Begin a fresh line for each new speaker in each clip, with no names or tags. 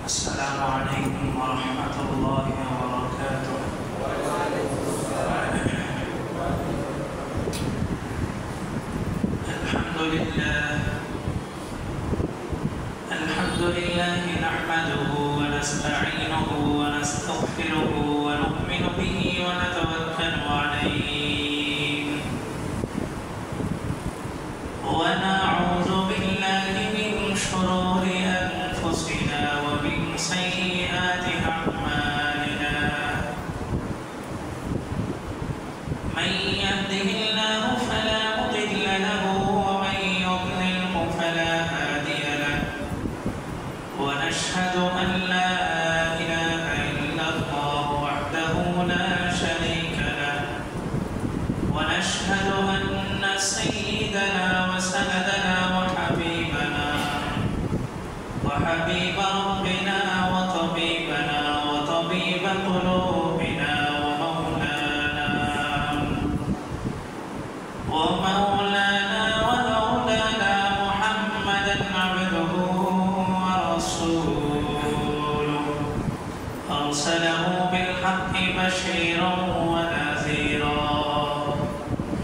السلام عليكم ورحمة الله وبركاته. الحمد لله نحمده ونستعينه ونستغفره ونؤمن به ونتوكل عليه ونعوذ بالله من شرور أنفسنا ومن سيئات أعمالنا. من يهده الله فلا مضل له ومن يضلله فلا هادي له، ونشهد أن لا إله إلا الله وحده لا شريك له، ونشهد أن سيدنا وسندنا وحبيبنا وحبيب ربنا وطبيبنا وطبيب قلوبنا ومولانا محمدا عبده ورسوله، أرسله بالحق بشيرا ونذيرا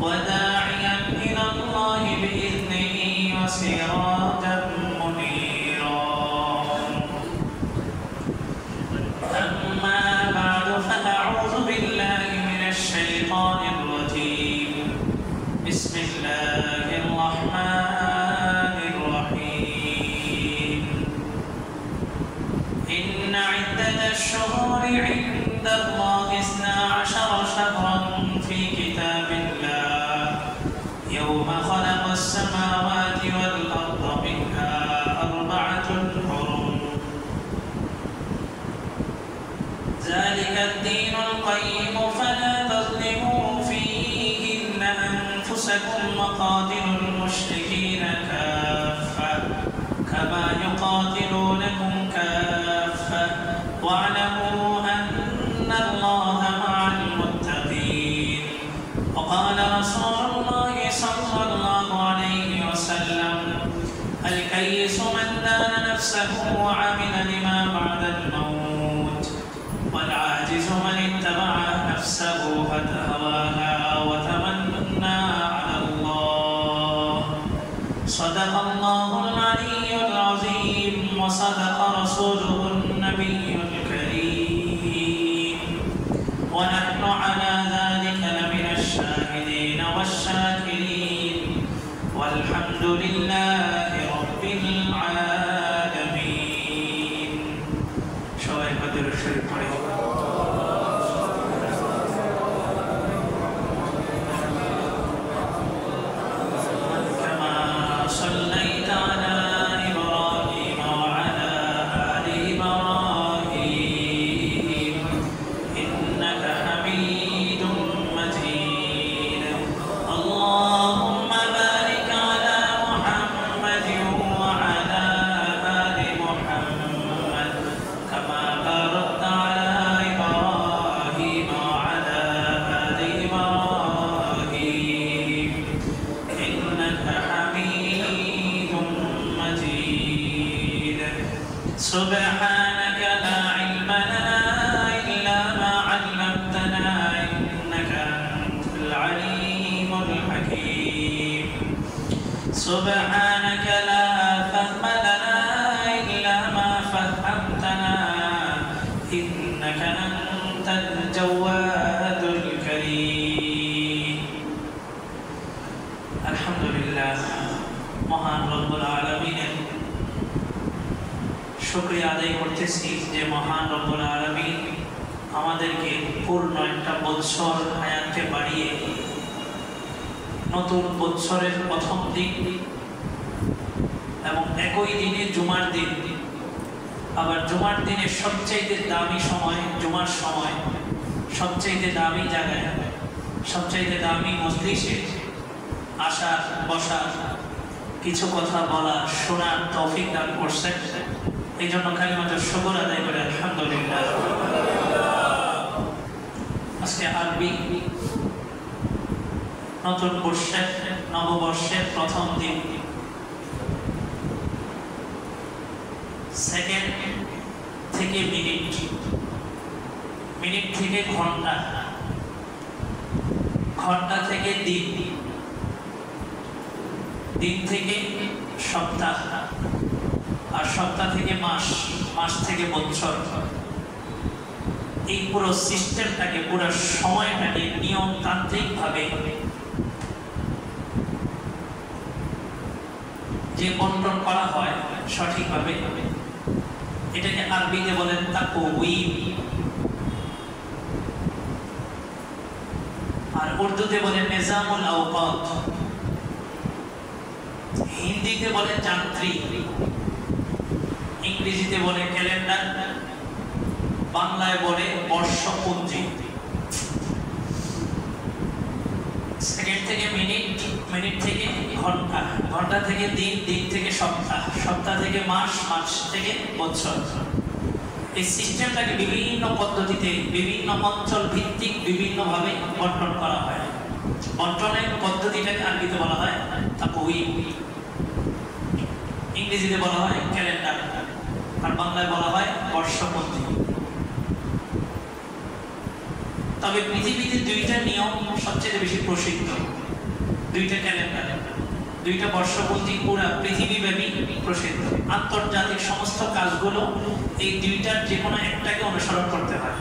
وداعيا إلى الله بإذنه وسراجا منيرا. أما بعد فأعوذ بالله من الشيطان الرجيم. بسم الله الرحمن الرحيم. إن عدة الشهور عند الله 12 شهرا في كتاب الله يوم خلق السماوات والأرض منها 4 حرم، ذلك الدين القيم فلا تظلموا فيهن أنفسكم وقاتلوا المشركين كافة كما يقاتلونكم كافة واعلموا أن الله مع المتقين. وقال رسول الله صلى الله عليه وسلم: الكيس من دان نفسه وعمل لما بعد الموت، والعاجز من اتبع نفسه هواها وتمنى على الله. صدق الله العلي العظيم وصدق رسوله النبي الكريم، ونحن على ذلك لمن الشاهدين والشاكرين، والحمد لله رب العالمين. شوائب بدر الشريف عليه سبحانك لا علم لنا إلا ما علمتنا إنك أنت العليم الحكيم. سبحانك لا فهم لنا إلا ما فهمتنا إنك أنت الجواد الكريم. الحمد لله মহান রব্বুল আলামিনের শুকরিয়া আদায় করতেছি যে মহান রব্বুল আলামিন আমাদেরকে পূর্ণ একটা বৎসর হায়াতে বাড়িয়ে নতুন বৎসরের প্রথম দিন এবং একই দিনে জুমার দিন, আবার জুমার দিনের সবচেয়ে দামি সময় জুমার সময়, সবচেয়ে দামি জায়গায়, সবচেয়ে দামি মজলিসে আসার বসার, কিছু কথা বলা শোনার তৌফিক দান করছেন। এই জন্য কালিমাতুর শুকর আদায় করে আলহামদুলিল্লাহ। আজকে আরবি নতুন বর্ষের নববর্ষের প্রথম দিন, সেকেন্ড থেকে মিনিট, মিনিট থেকে ঘন্টা, ঘন্টা থেকে দিন, দিন থেকে সপ্তাহ, আর সপ্তাহ থেকে মাস, মাস থেকে বছর। এই পুরো সিস্টেমটাকে, পুরো সময়টাকে নিয়মতান্ত্রিক ভাবে যে বন্টন করা হয় সঠিকভাবে, এটাকে আরবিতে বলেন তাকওয়িম, আর উর্দুতে বলেন নিজামুল আওকাত, হিন্দিতে বলে যান্ত্রিক, ইংরেজিতে বলে ক্যালেন্ডার, বাংলায় বলে বর্ষপঞ্জি। সেকেন্ড থেকে মিনিট, মিনিট থেকে ঘন্টা, ঘন্টা থেকে দিন, দিন থেকে সপ্তাহ, সপ্তাহ থেকে মাস, মাস থেকে বছর। এই সিস্টেমটাকে বিভিন্ন পদ্ধতিতে, বিভিন্ন অঞ্চল ভিত্তিক বিভিন্নভাবে বন্টন করা হয়। বন্টনের পদ্ধতিটাকে আরবিতে বলা হয় তাকওয়িম, ইংরেজিতে বলা হয় ক্যালেন্ডার, আর বাংলায় বলা হয় বর্ষপঞ্জি। তবে পৃথিবীতে দুইটা নিয়ম সবচেয়ে বেশি প্রসিদ্ধ, দুইটা ক্যালেন্ডার, দুইটা বর্ষপঞ্জি পুরা পৃথিবীব্যাপী প্রসিদ্ধ। আন্তর্জাতিক সমস্ত কাজগুলো এই দুইটার যে কোনো একটাকে অনুসরণ করতে হয়।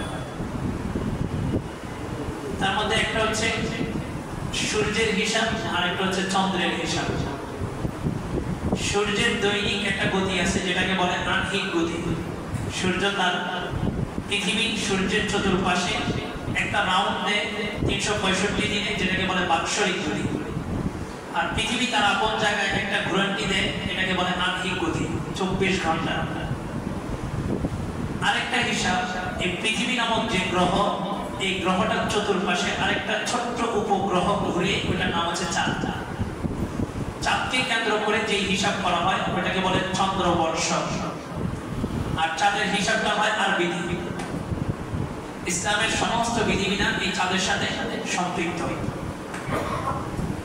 তার মধ্যে একটা হচ্ছে সূর্যের হিসাব, আর একটা হচ্ছে চন্দ্রের হিসাব। সূর্যের দৈনিক একটা গতি আছে যেটাকে বলে আহ্নিক গতি। সূর্য তার পৃথিবী সূর্যের চতুর্পাশে একটা রাউন্ড দেয় 365 দিনে, যেটাকে বলে বাৎসরিক গতি। আর পৃথিবী তার আপন জায়গায় একটা ঘুরন্টি দেয়, এটাকে বলে আহ্নিক গতি, 24 ঘন্টা। আরেকটা হিসাব, এই পৃথিবী নামক যে গ্রহ, এই গ্রহটার চতুর্পাশে আরেকটা ছোট্ট উপগ্রহ ঘুরে, ওটার নাম হচ্ছে চাঁদ। চাঁদকে কেন্দ্র করে যে হিসাব করা হয় ওটাকে বলে চন্দ্রবর্ষ। আর চাঁদের হিসাবটা হয় আরবি। ইসলামের সমস্ত বিধিবিধান এই চাঁদের সাথে সম্পৃক্ত।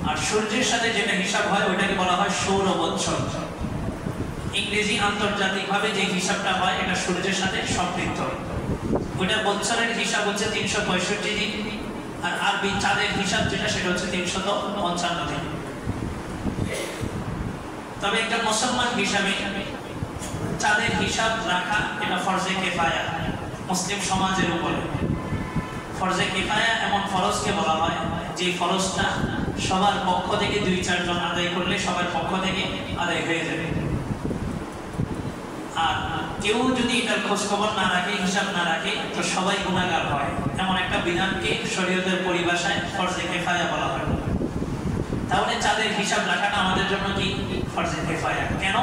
আর সূর্যের সাথে যেটা হিসাব হয় ওটাকে বলা হয় সৌর বৎসর। ইংরেজি আন্তর্জাতিকভাবে যে হিসাবটা হয় এটা সূর্যের সাথে সম্পৃক্ত। ওটা বৎসরের হিসাব হচ্ছে 365 দিন, আর আরবি চাঁদের হিসাব যেটা সেটা হচ্ছে 355 দিন। তবে একটা মুসলমান হিসাবে চাঁদের হিসাব রাখা এটা ফরজে কিফায়া, মুসলিম সমাজের উপরে। ফরজে কিফায়া এমন ফরজকে বলা হয় যে ফরজটা সবার পক্ষ থেকে 2-4 জন আদায় করলে সবার পক্ষ থেকে আদায় হয়ে যাবে। আর কেউ যদি এটার খোঁজ খবর না রাখে, হিসাব না রাখে, তো সবাই গুনাহগার হয়। এমন একটা বিধানকে শরীয়তের পরিভাষায় ফরজে কিফায়া বলা হয়। তাহলে চাঁদের হিসাব রাখাটা আমাদের জন্য কি ফরজে কিফায়া? কেন?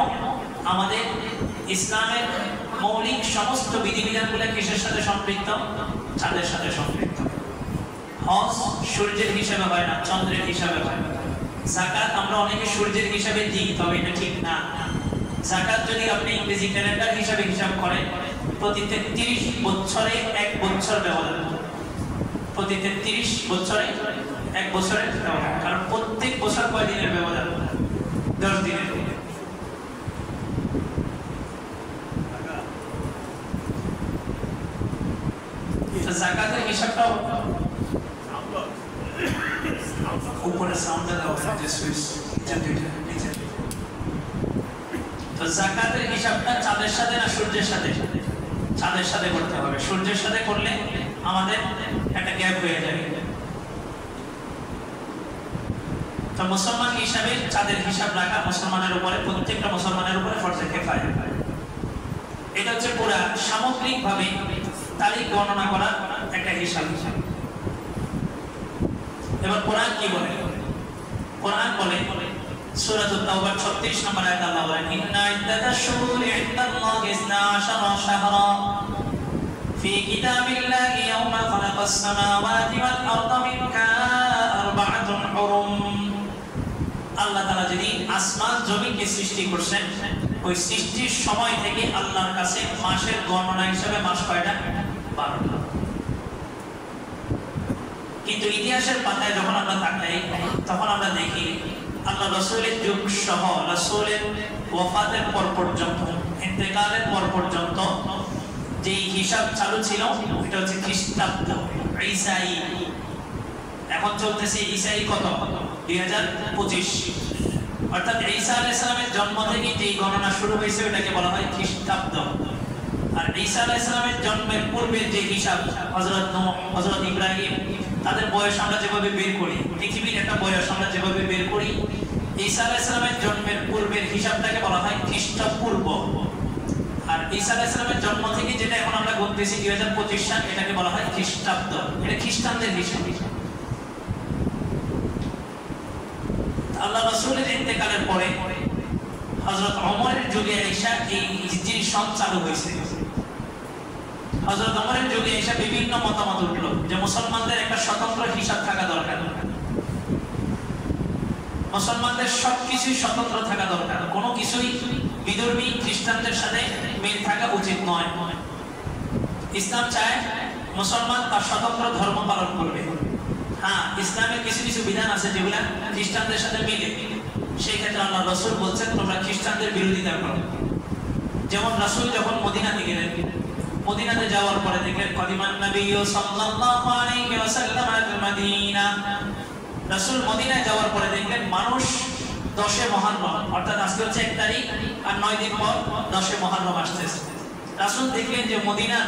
আমাদের ইসলামের মৌলিক সমস্ত বিধিবিধানগুলো কিসের সাথে সম্পৃক্ত? চাঁদের সাথে সম্পৃক্ত। হজ সূর্যের হিসাবে হয় না, চন্দ্রের হিসাবে হয়। যাকাত আমরা অনেকে সূর্যের হিসাবে দিই, তবে এটা ঠিক না। যাকাত যদি আপনি ইংরেজি ক্যালেন্ডার হিসাবে হিসাব করেন, প্রতি 33 বছরে 1 বছর ব্যবধান, প্রতি 33 বছরে 1 বছরের ব্যবধান। কারণ প্রত্যেক বছর কয় দিনের ব্যবধান? 10 দিনের। যাকাতের হিসাবটাও উপরে সাউন্ড দাও, যে সুইচ নিচে। তো যাকাতের হিসাবটা চাঁদের সাথে না সূর্যের সাথে? চাঁদের সাথে করতে হবে। সূর্যের সাথে করলে আমাদের একটা গ্যাপ হয়ে যাবে। তো মুসলমান হিসাবে চাঁদের হিসাব রাখা মুসলমানের উপরে, প্রত্যেকটা মুসলমানের উপরে ফরজে কিফায়া। এটা হচ্ছে পুরা সামগ্রিকভাবে তারিখ গণনা করা একটা হিসাব। এবার কোরআন কি বলে? কোরআন বলে সূরাতুত তাওবার 36 নম্বর আয়াতে আল্লাহ বলেন, ইন্না ইদ্দাতাশ শুহুরি ইনদাল্লাহি 12 শাহরা ফি কিতাবিল্লাহি ইয়াওমা খালাকাস সামাওয়াতি ওয়াল আরদা মিনহা আরবা'তুন হুরুম। আল্লাহ তাআলা যিনি আসমান জমিনকে সৃষ্টি করেছেন, ওই সৃষ্টির সময় থেকে আল্লাহর কাছে মাসের গণনা হিসাবে মাস কয়টা? 12টা। কিন্তু ইতিহাসের পাতায় যখন আমরা তাকাই, তখন আমরা দেখি আল্লাহ রাসূলের যুগ সহ রাসূলের ওয়াফাতের পর পর্যন্ত, ইন্তেকালের পর পর্যন্ত যে হিসাব চালু ছিল এটা হচ্ছে খ্রিস্টাব্দ ঈসাই। এখন চলতেছে ঈসাই কত 2025, অর্থাৎ ঈসা আলাইহিস সালামের জন্ম থেকে যে গণনা শুরু হয়েছে ওটাকে বলা হয় খ্রিস্টাব্দ। আর ঈসা আলাইহিস সালামের জন্মের পূর্বে যে হিসাব হযরত নূহ, হযরত ইব্রাহিম, তাদের বয়স আমরা যেভাবে বের করি, পৃথিবীর একটা বয়স আমরা যেভাবে বের করি, ঈসা আলাইহিস সালামের জন্মের পূর্বের হিসাবটাকে বলা হয় খ্রিস্টপূর্ব। আর ঈসা আলাইহিস সালামের জন্ম থেকে যেটা এখন আমরা গুনতেছি 2025 সাল, এটাকে বলা হয় খ্রিস্টাব্দ। এটা খ্রিস্টানদের হিসাব। আল্লাহ রাসূলের ইন্তেকালের পরে হযরত ওমরের যুগে ঈসা এই হিজরি সন চালু হয়েছে। হযরত ওমরের যুগে ঈসা বিভিন্ন মতামত উঠলো যে মুসলমানদের একটা স্বতন্ত্র হিসাব থাকা দরকার, মুসলমানদের সবকিছুই স্বতন্ত্র থাকা দরকার, কোনো কিছুই বিধর্মী খ্রিস্টানদের সাথে মিল থাকা উচিত নয়। ইসলাম চায় মুসলমান তার স্বতন্ত্র ধর্ম পালন করবে। হ্যাঁ, ইসলামের কিছু কিছু বিধান আছে যেগুলা খ্রিস্টানদের সাথে মিলে, সেই ক্ষেত্রে আল্লাহ রাসূল বলছেন তোমরা খ্রিস্টানদের বিরোধিতা করো। যেমন রাসূল যখন মদিনাতে গেলেন, মদিনাতে যাওয়ার পরে দেখলেন কদিমান নবী সাল্লাল্লাহু আলাইহি ওয়াসাল্লাম আল মদিনা, রাসূল মদিনায় যাওয়ার পরে দেখলেন মানুষ 10 মুহররম, অর্থাৎ আজকে হচ্ছে 1 তারিখ আর 9 দিন পর 10 মুহররম আসতেছে। রাসূল দেখলেন যে মদিনার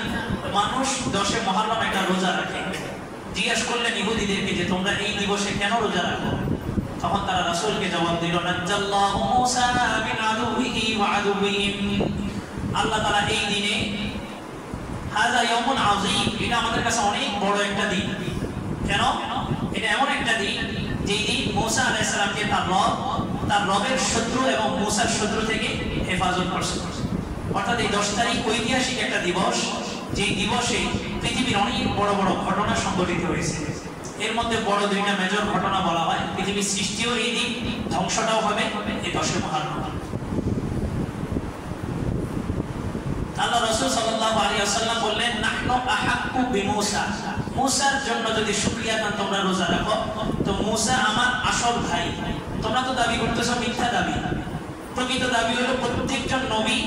মানুষ 10 মুহররম একটা রোজা রাখে। জিজ্ঞেস করলেন ইহুদিদেরকে যে তোমরা এই দিবসে কেন রোজা রাখো? তখন তারা রাসূলকে জবাব দিল নাজ্জাল্লাহু মূসা মিন আদুবিহি ওয়া আদুবিহিম, আল্লাহ তাআলা এই দিনে হাযা ইয়াউমুন আযীম, এটা আমাদের কাছে অনেক বড় একটা দিন। কেন? এটা এমন একটা দিন যেই দিন মূসা আলাইহিস সালামকে তার রবের শত্রু এবং মূসার শত্রু থেকে হেফাজত করছে। অর্থাৎ এই 10 তারিখ ঐতিহাসিক একটা দিবস, যে দিবসে পৃথিবীর অনেক বড় বড় ঘটনা সংঘটিত হয়েছে। এর মধ্যে বড় দুইটা মেজর ঘটনা বলা হয়, পৃথিবীর সৃষ্টিও এই দিন, ধ্বংসটাও হবে এই 10 মুহররম। আল্লাহ রাসূল সাল্লাল্লাহু আলাইহি ওয়াসাল্লাম বললেন নাহনু আহাক্কু বিমূসা, মূসার জন্য যদি শুকরিয়া কান তোমরা রোজা রাখো, তো মূসা আমার আসল ভাই। তোমরা তো দাবি করতেছো মিথ্যা দাবি, প্রকৃত দাবি হলো প্রত্যেকজন নবী,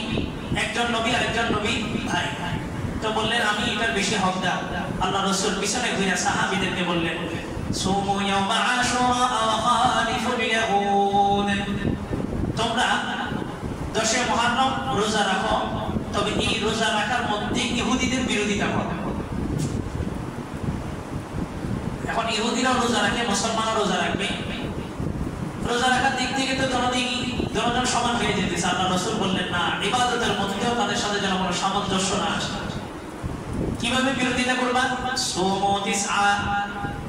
একজন নবী আরেকজন নবী ভাই। তো বললেন আমি এটার বেশি হকদার। আল্লাহ রাসূল পিছনে ঘুরে সাহাবীদেরকে বললেন সুমু ইয়াওমা আশুরা ওয়া খালিফুল ইয়াহুদ, তোমরা 10 মুহররম রোজা রাখো, তবে এই রোজা রাখার মধ্যে ইহুদিদের বিরোধিতা করো। এখন ইহুদিরাও রোজা রাখে, মুসলমানও রোজা রাখবে। রোজা রাখার দিক থেকে তো দুজন সমান হয়ে যেতেছে। আল্লাহ রাসূল বললেন না, ইবাদতের মধ্যেও তাদের সাথে যেন কোনো সামঞ্জস্য না আসে। কিভাবে বিরোধিতা করবা? সুমু তিসআ,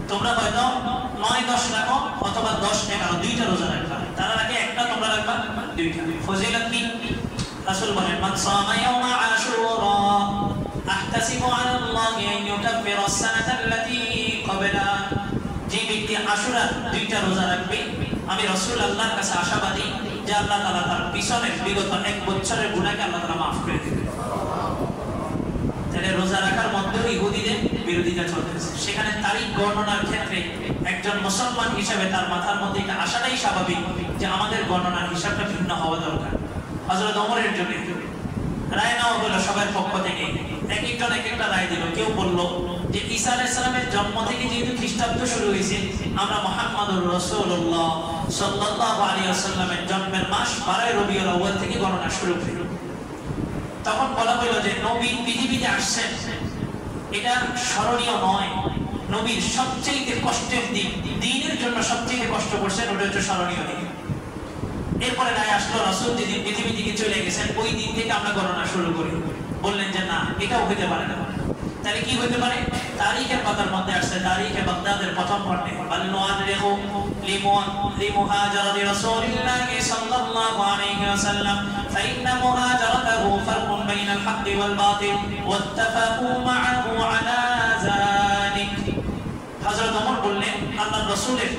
তোমরা হয়তো 9-10 রাখো অথবা 10-11 দুইটা রোজা রাখবা। তারা রাখে একটা, তোমরা রাখবা দুইটা। ফজিলত কি? রাসূল বলেন মান সামা ইয়াওমা আশুরা আহতাসিবু আলা আল্লাহি আন ইউকাফিরা আস-সানাতা আল্লাতী ক্বাবলা, যে ব্যক্তি আশুরা দুইটা রোজা রাখবে, আমি রাসূল আল্লাহর কাছে আশাবাদী যে আল্লাহ তাআলা তার পিছনের বিগত 1 বছরের গুনাহকে আল্লাহ তাআলা মাফ করে দিবেন। তাহলে রোজা রাখার মধ্যেও ইহুদিদের বিরোধিতা চলতেছে। সেখানে তারিখ গণনার ক্ষেত্রে একজন মুসলমান হিসেবে তার মাথার মধ্যে এটা আসাটাই স্বাভাবিক যে আমাদের গণনার হিসাবটা ভিন্ন হওয়া দরকার। হযরত ওমরের যুগে রায় নেওয়া হলো সবার পক্ষ থেকে, এক একজন এক একটা রায় দিল। কেউ বলল যে ঈসা আলাইহিস সালামের জন্ম থেকে যেহেতু খ্রিস্টাব্দ শুরু হয়েছে, আমরা মুহাম্মদুর রাসূলুল্লাহ সাল্লাল্লাহু আলাইহি ওয়াসাল্লামের জন্মের মাস 12 রবিউল আউয়াল থেকে গণনা শুরু হলো। তখন বলা হলো যে নবী পৃথিবীতে আসছেন, এটা স্মরণীয় নয়। নবীর সবচেয়ে কষ্টের দিন, দিনের জন্য সবচেয়ে কষ্ট করছেন, ওটা হচ্ছে স্মরণীয় দিন। এরপরে রায় আসলো রাসূল যেদিন পৃথিবী থেকে চলে গেছেন ওই দিন থেকে আমরা গণনা শুরু করি। বললেন যে না, এটাও হতে পারে না। তাহলে কি হতে পারে? তারিখের পাতার মধ্যে আসছে তারিখে বাগদাদের প্রথম খণ্ডে বাল নুআরিহু লিমুহাজারাতি রাসূলিল্লাহি সাল্লাল্লাহু আলাইহি ওয়াসাল্লাম ফাইন্না মুহাজারাতাহু ফারকুন বাইনাল হাক্কি ওয়াল বাতিল ওয়াত্তাফাকু মাআহু আলা যালিক। হযরত ওমর বললেন আল্লাহর রাসূলের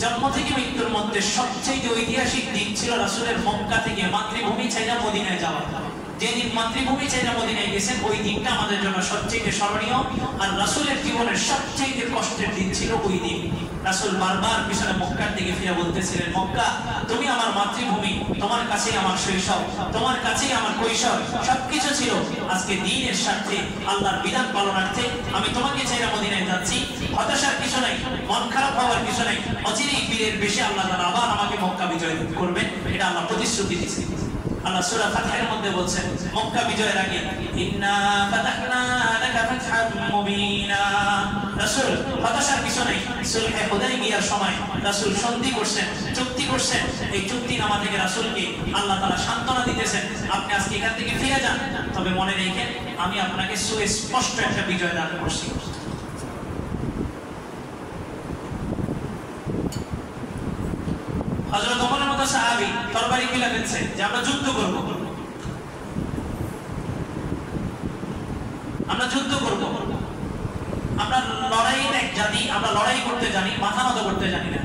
জন্ম থেকে মৃত্যুর মধ্যে সবচেয়ে ঐতিহাসিক দিন ছিল রাসূলের মক্কা থেকে মাতৃভূমি ছেড়ে মদিনায় যাওয়া। যেদিন মাতৃভূমি ছেড়ে মদিনায় গেছেন ওই দিনটা আমাদের জন্য সবচেয়ে স্মরণীয়। আর রাসূলের জীবনের সবচেয়ে কষ্টের দিন ছিল ওই দিন। রাসূল বারবার পিছনে মক্কার দিকে ফিরে বলতেছিলেন, মক্কা তুমি আমার মাতৃভূমি, তোমার কাছেই আমার শৈশব, তোমার কাছেই আমার কৈশোর, সবকিছু ছিল। আজকে দ্বীনের স্বার্থে আল্লাহর বিধান পালনার্থে আমি তোমাকে ছেড়ে মদিনায় যাচ্ছি। হতাশার কিছু নাই, মন খারাপ হওয়ার কিছু নাই। অচিরেই বীরের বেশে আল্লাহ তাআলা আবার আমাকে মক্কা বিজয় করবেন, এটা আল্লাহ প্রতিশ্রুতি দিয়েছেন। আল্লাহ সূরা ফাতহের মধ্যে বলছেন মক্কা বিজয়ের আগে ইন্না ফাতাহনা লাকা ফাতহাম মুবিনা। রাসূল হতাশার কিছু নাই। সুলহে হুদাইবিয়ার সময় রাসূল সন্ধি করছেন, চুক্তি করছেন। এই চুক্তিনামা থেকে রাসূলকে আল্লাহ তাআলা সান্ত্বনা দিতেছেন, আপনি আজকে এখান থেকে ফিরে যান, তবে মনে রেখেন আমি আপনাকে সুস্পষ্ট একটা বিজয় দান করছি। হযরত ওমরের মতো সাহাবী তরবারি খুলে ফেলছে যে আমরা যুদ্ধ করব, আমরা যুদ্ধ করব। আমরা লড়াইয়ের এক জাতি, আমরা লড়াই করতে জানি, মাথা নত করতে জানি না।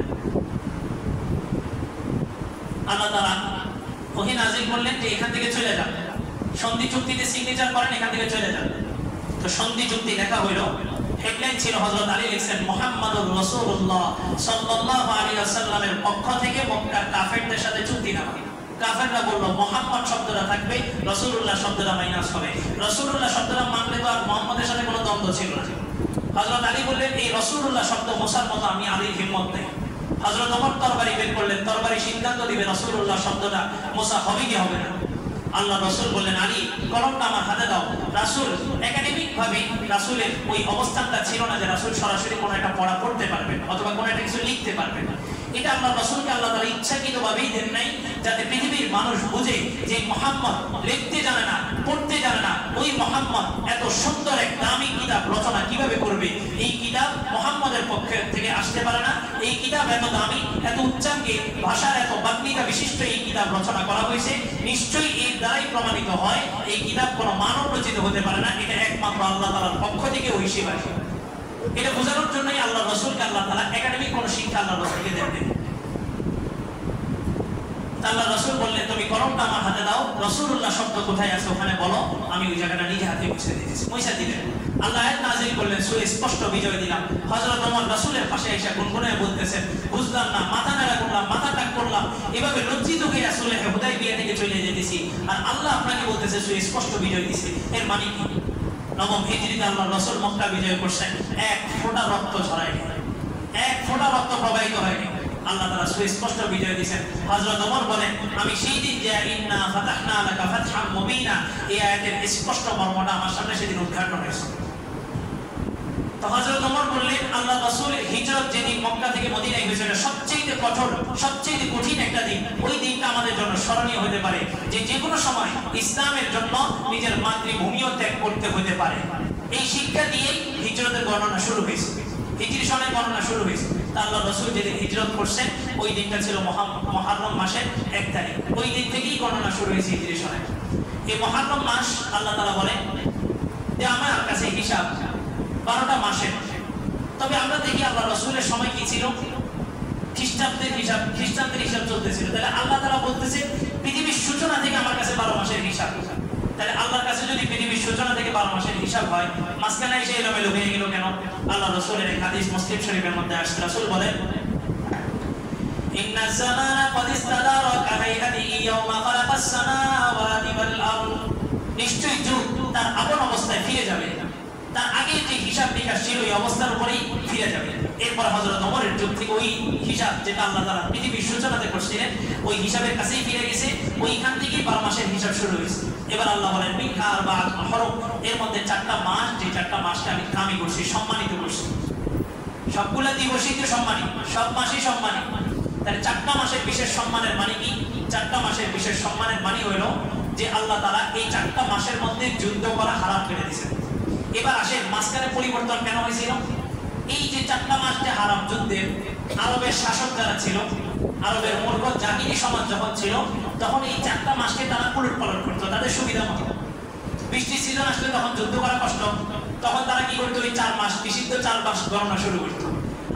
আল্লাহ তাআলা ওহী নাযিল করলেন যে এখান থেকে চলে যান, সন্ধি চুক্তিতে সিগনেচার করেন, এখান থেকে চলে যান। তো সন্ধি চুক্তি লেখা হইল, হেডলাইন ছিল হযরত আলী লিখছেন মুহাম্মাদুর রাসূলুল্লাহ সাল্লাল্লাহু আলাইহি ওয়াসাল্লামের পক্ষ থেকে মক্কার কাফেরদের সাথে চুক্তিনামা। কাফেররা বলল মুহাম্মদ শব্দটা থাকবে, রাসূলুল্লাহ শব্দটা মাইনাস হবে। রাসূলুল্লাহ শব্দটা মানলে তো আর মুহাম্মদের সাথে কোনো দ্বন্দ্ব ছিল না। হযরত আলী বললেন এই রাসূলুল্লাহ শব্দ মুসার মতো আমি আলীর হিম্মত নেই। হযরত ওমর তরবারি বের করলেন, তরবারি সিদ্ধান্ত দিবে রাসূলুল্লাহ শব্দটা মুসা হবে কি হবে না। আল্লাহ রাসূল বললেন আলী কলমটা আমার হাতে দাও। রাসূল একাডেমিক ভাবে রাসূলের ওই অবস্থানটা ছিল না যে রাসূল সরাসরি কোনো একটা পড়া পড়তে পারবেন অথবা কোনো একটা কিছু লিখতে পারবেন। এটা আল্লাহ রাসূলকে আল্লাহ তাআলা ইচ্ছাকৃতভাবেই দেন নাই, যাতে পৃথিবীর মানুষ বুঝে যে মুহাম্মদ লিখতে জানে না, পড়তে জানে না। ওই মুহাম্মদ এত সুন্দর এক দামি কিতাব রচনা কিভাবে করবে, এই কিতাব মুহাম্মদের পক্ষ থেকে আসতে পারে না। এই কিতাব এত দামি, এত উচ্চাঙ্গে, ভাষার এত বাগ্মিতা বিশিষ্ট এই কিতাব রচনা করা হয়েছে। নিশ্চয়ই এর দ্বারাই প্রমাণিত হয় এই কিতাব কোনো মানব রচিত হতে পারে না, এটা একমাত্র আল্লাহ তাআলার পক্ষ থেকে ঐশী ভাষা। এটা বোঝানোর জন্যই আল্লাহ রাসূলকে আল্লাহ তাআলা একাডেমিক কোনো শিক্ষা আল্লাহ রাসূলকে দেন। আল্লাহ রাসূল বললেন তুমি কলমটা আমার হাতে দাও, রাসূলুল্লাহ শব্দ কোথায় আছে ওখানে বলো, আমি ওই জায়গাটা নিজে হাতে মুছে দিয়েছি। মুছে দিলেন, আল্লাহ আয়াত নাযিল করলেন, সুস্পষ্ট বিজয় দিলাম। হযরত ওমর রাসূলের পাশে এসে গুনগুনায় বলতেছেন বুঝলাম না, মাথা নাড়া করলাম, মাথা টাক করলাম, এভাবে লজ্জিত হয়ে রাসূল হুদাইবিয়া থেকে চলে যেতেছি, আর আল্লাহ আপনাকে বলতেছে সুস্পষ্ট বিজয় দিয়েছে। এর মানে কি? নবম হিজরিতে আল্লাহ রাসূল মক্কা বিজয় করছেন, এক ফোঁটা রক্ত ঝরায়নি, এক ফোঁটা রক্ত প্রবাহিত হয়নি। আল্লাহ তাআলা সুস্পষ্ট বিজয় দিয়েছেন। হযরত ওমর বলেন আমি সেই দিন যে ইন্না ফাতাহনা লাকা ফাতহাম মুবিনা এই আয়াতের স্পষ্ট মর্মটা আমার সামনে সেদিন উদ্ঘাটন হয়েছে। তো হযরত ওমর বললেন আল্লাহ রাসূলের হিজরত যেদিন মক্কা থেকে মদিনায় হয়েছে এটা সবচেয়ে কঠোর, সবচেয়ে কঠিন একটা দিন। ওই দিনটা আমাদের জন্য স্মরণীয় হতে পারে যে যে কোনো সময় ইসলামের জন্য নিজের মাতৃভূমিও ত্যাগ করতে হতে পারে। এই শিক্ষা দিয়েই হিজরতের বর্ণনা শুরু হয়েছে, হিজরি সনের বর্ণনা শুরু হয়েছে। তা আল্লাহ রাসূল যেদিন হিজরত করছেন ওই দিনটা ছিল মুহররম মাসের 1 তারিখ। ওই দিন থেকেই গণনা শুরু হয়েছে হিজরি সনের। এই মুহররম মাস আল্লাহ তাআলা বলেন যে আমার কাছে হিসাব 12টা মাসের। তবে আমরা দেখি আল্লাহ রাসূলের সময় কি ছিল, খ্রিস্টাব্দের হিসাব চলতেছিল। তাহলে আল্লাহ তাআলা বলতেছে পৃথিবীর সূচনা থেকে আমার কাছে 12 মাসের হিসাব। তাহলে আল্লাহর কাছে যদি পৃথিবীর সূচনা থেকে 12 মাসের হিসাব হয়, মাঝখানে এসে এলোমেলো হয়ে গেল কেন? আল্লাহ রাসূলের এক হাদিস মুসলিম শরীফের মধ্যে আসছে, রাসূল বলেন ইন্নাজ জামানা ক্বাদ ইস্তাদারা কাহাইয়াতিহি ইয়াওমা খালাকাস সামাওয়াতি ওয়াল আরদ। নিশ্চয়ই যুগ তার আপন অবস্থায় ফিরে যাবে, তার আগে যে হিসাব নিকাশ ছিল ওই অবস্থার উপরেই ফিরে যাবে। এরপর হযরত ওমরের যুগ থেকে ওই হিসাব যেটা আল্লাহ তাআলা পৃথিবীর সূচনাতে করছিলেন ওই হিসাবের কাছেই ফিরে গেছে। ওইখান থেকেই 12 মাসের হিসাব শুরু হয়েছে। এবার আল্লাহ বলেন মিনহা আরবাআতুন হুরুম, এর মধ্যে 4টা মাস, যে 4টা মাসকে আমি দামি করছি, সম্মানিত করছি। সবগুলা দিবসই তো সম্মানিত, সব মাসই সম্মানিত। তাহলে 4টা মাসের বিশেষ সম্মানের মানে কি? 4টা মাসের বিশেষ সম্মানের মানে হইল যে আল্লাহ তাআলা এই 4টা মাসের মধ্যে যুদ্ধ করা হারাম করে দিয়েছেন। এবার আসেন মাঝখানে পরিবর্তন কেন হয়েছিল? এই যে 4টা মাস যে হারাম যুদ্ধের, আরবের শাসক যারা ছিল, আরবের মূর্খ জাহিলি সমাজ যখন ছিল, তখন এই 4টা মাসকে তারা উলটপালট করতো তাদের সুবিধা মতো। বৃষ্টির সিজন আসলে তখন যুদ্ধ করা কষ্ট, তখন তারা কি করতো ওই 4 মাস নিষিদ্ধ 4 মাস গণনা শুরু করতো।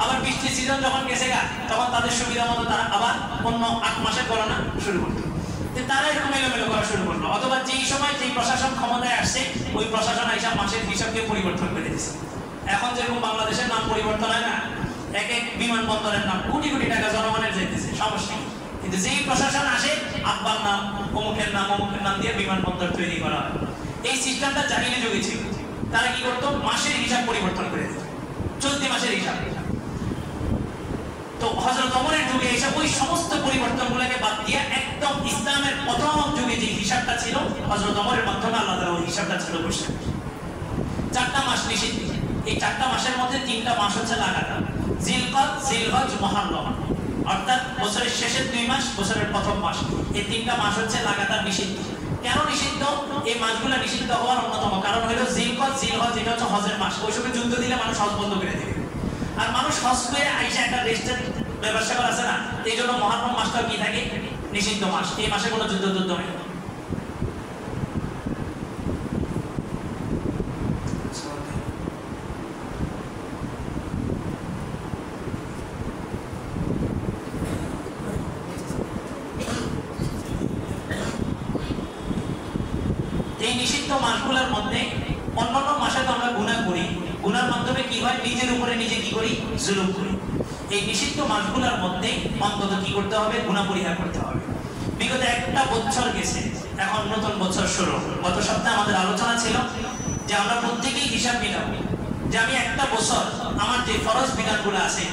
আবার বৃষ্টির সিজন যখন গেছে গা, তখন তাদের সুবিধা মতো তারা আবার অন্য 8 মাসের গণনা শুরু করতো। তারা এরকম এলোমেলো করা শুরু করলো। অথবা যেই সময় যেই প্রশাসন ক্ষমতায় আসছে ওই প্রশাসন হিসাব মাসের হিসাবকে পরিবর্তন করে দিয়েছে। এখন যেরকম বাংলাদেশের নাম পরিবর্তন হয় না, এক এক বিমানবন্দরের নাম কোটি কোটি টাকা জনগণের যেতেছে, সমস্যা। কিন্তু যেই প্রশাসন আসে আব্বার নাম অমুকের নাম দিয়ে বিমানবন্দর তৈরি করা হয়। এই সিস্টেমটা জাহিলি যুগে ছিল। তারা কি করতো, মাসের হিসাব পরিবর্তন করে দিত, চলতি মাসের হিসাব। তো হযরত ওমরের যুগে এসব ওই সমস্ত পরিবর্তনগুলোকে বাদ দিয়ে একদম ইসলামের প্রথম যুগে যে হিসাবটা ছিল হযরত ওমরের মাধ্যমে আল্লাহ তাআলা ওই হিসাবটা চালু করছেন। 4টা মাস নিষিদ্ধ। এই 4টা মাসের মধ্যে 3টা মাস হচ্ছে লাগাতার, জিলকদ, জিলহজ, মুহররম, অর্থাৎ বছরের শেষের 2 মাস, বছরের প্রথম মাস। এই 3টা মাস হচ্ছে লাগাতার নিষিদ্ধ। কেন নিষিদ্ধ? এই মাসগুলো নিষিদ্ধ হওয়ার অন্যতম কারণ হলো জিলকদ, জিলহজ, এটা হচ্ছে হজের মাস। ওই সময় যুদ্ধ দিলে মানুষ হজ বন্ধ করে দেবে, আর মানুষ হজ করে আইসা একটা রেস্টের ব্যবস্থা করা আছে না, এই জন্য মুহররম মাসটা কি থাকে, নিষিদ্ধ মাস। এই মাসে কোনো যুদ্ধ হয় না। এই নিষিদ্ধ মাসগুলোর মধ্যে অন্যান্য মাসে তো আমরা গুনাহ করি, গুনার মাধ্যমে কি হয়, নিজের উপরে নিজে কি করি, জুলুম করি। এই নিষিদ্ধ মাসগুলোর মধ্যে অন্তত কি করতে হবে, গুনাহ পরিহার করতে হবে। বিগত একটা বছর গেছে, এখন নতুন বছর শুরু। গত সপ্তাহে আমাদের আলোচনা ছিল যে আমরা প্রত্যেকেই হিসাব মিলাবো যে আমি একটা বছর আমার যে ফরজ বিধানগুলো আছে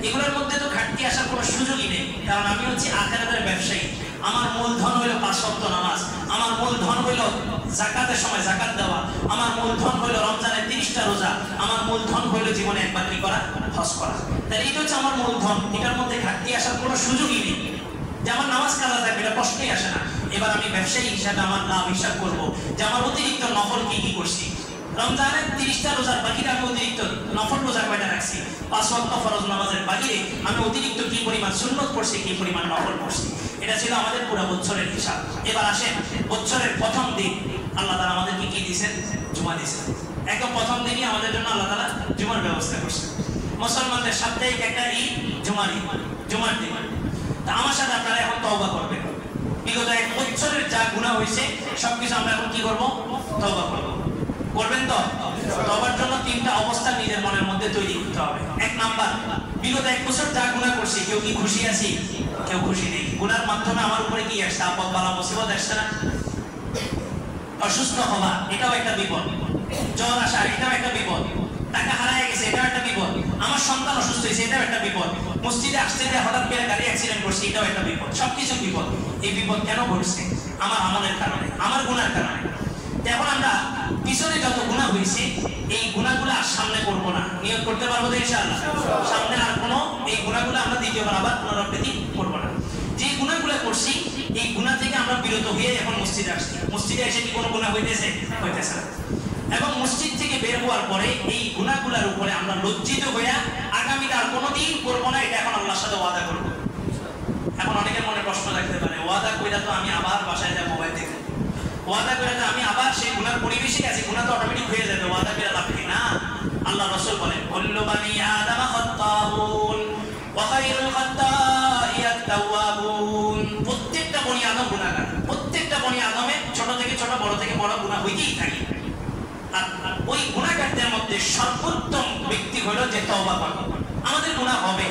এগুলোর মধ্যে তো ঘাটতি আসার কোনো সুযোগই নেই, কারণ আমি হচ্ছে আখিরাতের ব্যবসায়ী। আমার মূলধন হইল 5 ওয়াক্ত নামাজ, আমার মূলধন হইল যাকাতের সময় যাকাত দেওয়া, আমার মূলধন হইল রমজানের 30টা রোজা, আমার মূলধন হইল জীবনে একবার কি করা, হজ করা। তাহলে এটা হচ্ছে আমার মূলধন, এটার মধ্যে ঘাটতি আসার কোনো সুযোগই নেই। যে আমার নামাজ কাজা থাকবে এটা প্রশ্নই আসে না। এবার আমি ব্যবসায়ী হিসাবে আমার লাভ হিসাব করবো যে আমার অতিরিক্ত নফল কি কি করছি। রমজানের 30টা রোজার বাকিটা আমি অতিরিক্ত নফল রোজা কয়টা রাখছি, 5 ওয়াক্ত ফরজ নামাজের বাকিরে আমি অতিরিক্ত কি পরিমাণ সুন্নত পড়ছি, কি পরিমাণ নফল পড়ছি। এটা ছিল আমাদের পুরো বছরের হিসাব। এবার আসেন বছরের প্রথম দিন আল্লাহ তাআলা আমাদেরকে কি দিয়েছেন, জুমা দিয়েছেন। একদম প্রথম দিনই আমাদের জন্য আল্লাহ তাআলা জুমার ব্যবস্থা করছেন। মুসলমানদের সাপ্তাহিক একটা ঈদ জুমার ঈদ, জুমার দিন। তা আমার সাথে আপনারা এখন তওবা করবেন। বিগত এক বছরের যা গুনাহ হয়েছে সবকিছু আমরা এখন কি করব, তওবা করব। করবেন তো? তওবার জন্য 3টা অবস্থা নিজের মনের মধ্যে তৈরি করতে হবে। 1 নাম্বার, বিগত এক বছর যা গুনাহ করছি কেউ কি খুশি আছি, কেউ খুশি নেই। গুনার মাধ্যমে আমার উপরে কি আসছে, আপদ বালা মুসিবত আসছে না? অসুস্থ হওয়া এটাও একটা বিপদ, জ্বর আসা এটাও একটা বিপদ, টাকা হারায় গেছে এটাও একটা বিপদ, আমার সন্তান অসুস্থ হয়েছে এটাও একটা বিপদ, মসজিদে আসতে গিয়ে হঠাৎ করে গাড়ি অ্যাক্সিডেন্ট করছে এটাও একটা বিপদ। সবকিছু বিপদ। এই বিপদ কেন ঘটছে? আমার আমলের কারণে, আমার গুনার কারণে। এখন আমরা পিছনে যত গুনাহ হয়েছে এই গুনাহগুলো আর সামনে করব না, নিয়ত করতে পারবো তো ইনশাআল্লাহ। সামনে আর কোনো এই গুনাহগুলো আমরা দ্বিতীয়বার আবার পুনরাবৃত্তি করব না। যে গুনাহগুলো করছি এই গুনাহ থেকে আমরা বিরত হয়ে এখন মসজিদে আসছি। মসজিদে এসে কি কোনো গুনাহ হইতেছে, হইতেছে না। এবং মসজিদ থেকে বের হওয়ার পরে এই গুনাহগুলোর উপরে আমরা লজ্জিত হইয়া আগামীতে আর কোনোদিন করব না, এটা এখন আল্লাহর সাথে ওয়াদা করব। এখন অনেকের মনে প্রশ্ন থাকতে পারে, ওয়াদা কইরা তো আমি আবার বাসায় যাব মোবাইল দেখে, ওয়াদা করে যে আমি আবার সেই গুনার পরিবেশে আছি, গুনাহ তো অটোমেটিক হয়ে যাবে, ওয়াদা করে লাভ কি না। আল্লাহ রাসূল বলেন কুল্লু বানি আদম খাত্তাউন ওয়া খায়রুল খাত্তাইয়াত তাওয়াবুন। প্রত্যেকটা বনি আদম গুনাহগার, প্রত্যেকটা বনি আদমে ছোট থেকে ছোট বড় থেকে বড় গুনাহ হইতেই থাকে। আর ওই গুনাহগারদের মধ্যে সর্বোত্তম ব্যক্তি হলো যে তওবা করে। আমাদের গুনাহ হবে,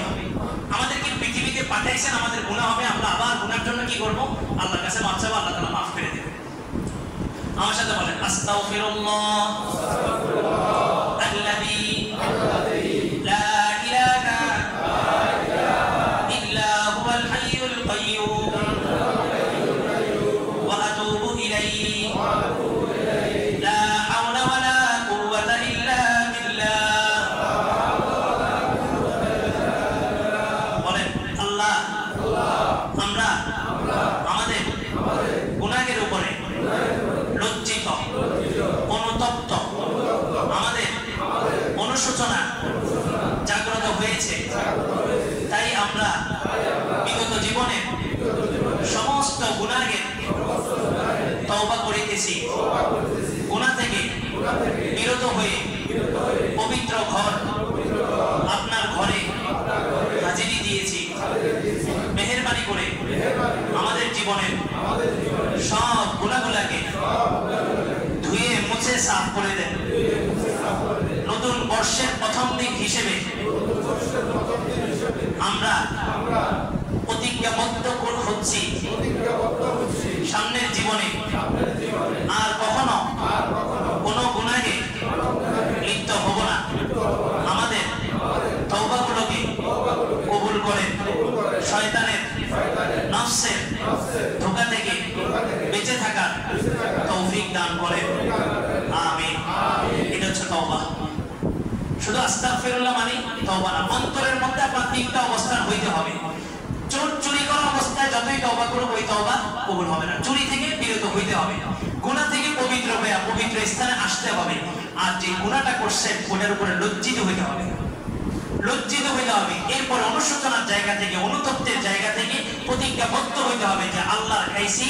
আমাদেরকে পৃথিবীতে পাঠাইছেন, আমাদের গুনাহ হবে, আমরা আবার গুনার জন্য কি করব, আল্লাহর কাছে মাফ চাইবো, আল্লাহ তাআলা মাফ করে দেবেন। আমার সাথে বলেন আস্তাগফিরুল্লাহ আল্লাযী লা ইলাহা ইল্লা হুয়াল হাইয়ুল কাইয়্যুম ওয়া আতুবু ইলাইহি লা হাওলা ওয়ালা কুওয়াতা ইল্লা বিল্লাহ। বলেন আল্লাহ আমরা আমাদের গুনাহের উপরে লজ্জিত, অনুতপ্ত, আমাদের অনুশোচনা জাগ্রত হয়েছে। তাই আমরা বিগত জীবনে সমস্ত গুনাহের তওবা করিতেছি, গুনাহ থেকে বিরত হয়ে পবিত্র ঘর আপনার ঘরে হাজিরি দিয়েছি। মেহেরবানি করে আমাদের জীবনের সব গুনাহগুলোকে ধুয়ে মুছে সাফ করে দেন। নতুন বর্ষের প্রথম দিন হিসেবে আমরা প্রতিজ্ঞাবদ্ধ হচ্ছি সামনের জীবনে আর কখনো কোনো গুনাহে লিপ্ত হব না। আমাদের তওবাগুলোকে কবুল করে শয়তানের নফসের ধোঁকা থেকে বেঁচে থাকার তৌফিক দান করে। আমিন। এটা হচ্ছে তওবা। শুধু আস্তাগফিরুল্লাহ মানে তওবা না, অন্তরের মধ্যে আপনার তিনটা অবস্থান হইতে হবে। চুরি করা অবস্থায় যতই তওবা করুক ওই তওবা কবুল হবে না। চুরি থেকে বিরত হইতে হবে, গুনাহ থেকে পবিত্র হয়ে পবিত্র স্থানে আসতে হবে। আর যে গুনাহটা করছেন ওটার উপরে লজ্জিত হইতে হবে, লজ্জিত হইতে হবে। এরপর অনুশোচনার জায়গা থেকে, অনুতপ্তের জায়গা থেকে প্রতিজ্ঞাবদ্ধ হইতে হবে যে আল্লাহর খাইছি,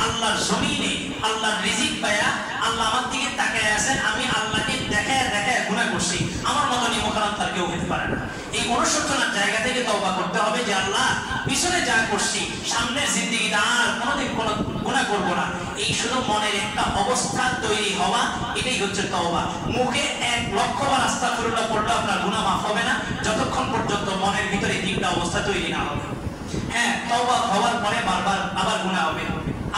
আল্লাহর জমিনে আল্লাহর রিজিক পায়া আল্লাহ আমার দিকে তাকায় আছেন, আমি আল্লাহকে দেখায় দেখায় গুনাহ করছি, আমার মতো নিমখরাম তার কেউ হতে পারে না। এই অনুশোচনার জায়গা থেকে তওবা করতে হবে যে আল্লাহ পিছনে যা করছি সামনের জিন্দেগিতে আর কোনোদিন কোনো গুনাহ করব না। এই শুধু মনের একটা অবস্থা তৈরি হওয়া, এটাই হচ্ছে তওবা। মুখে 1,00,000 বার আস্তাগফিরুল্লাহ পড়লে আপনার গুনাহ মাফ হবে না যতক্ষণ পর্যন্ত মনের ভিতরে তিনটা অবস্থা তৈরি না হবে। হ্যাঁ, তওবা হওয়ার পরে বারবার আবার গুনাহ হবে,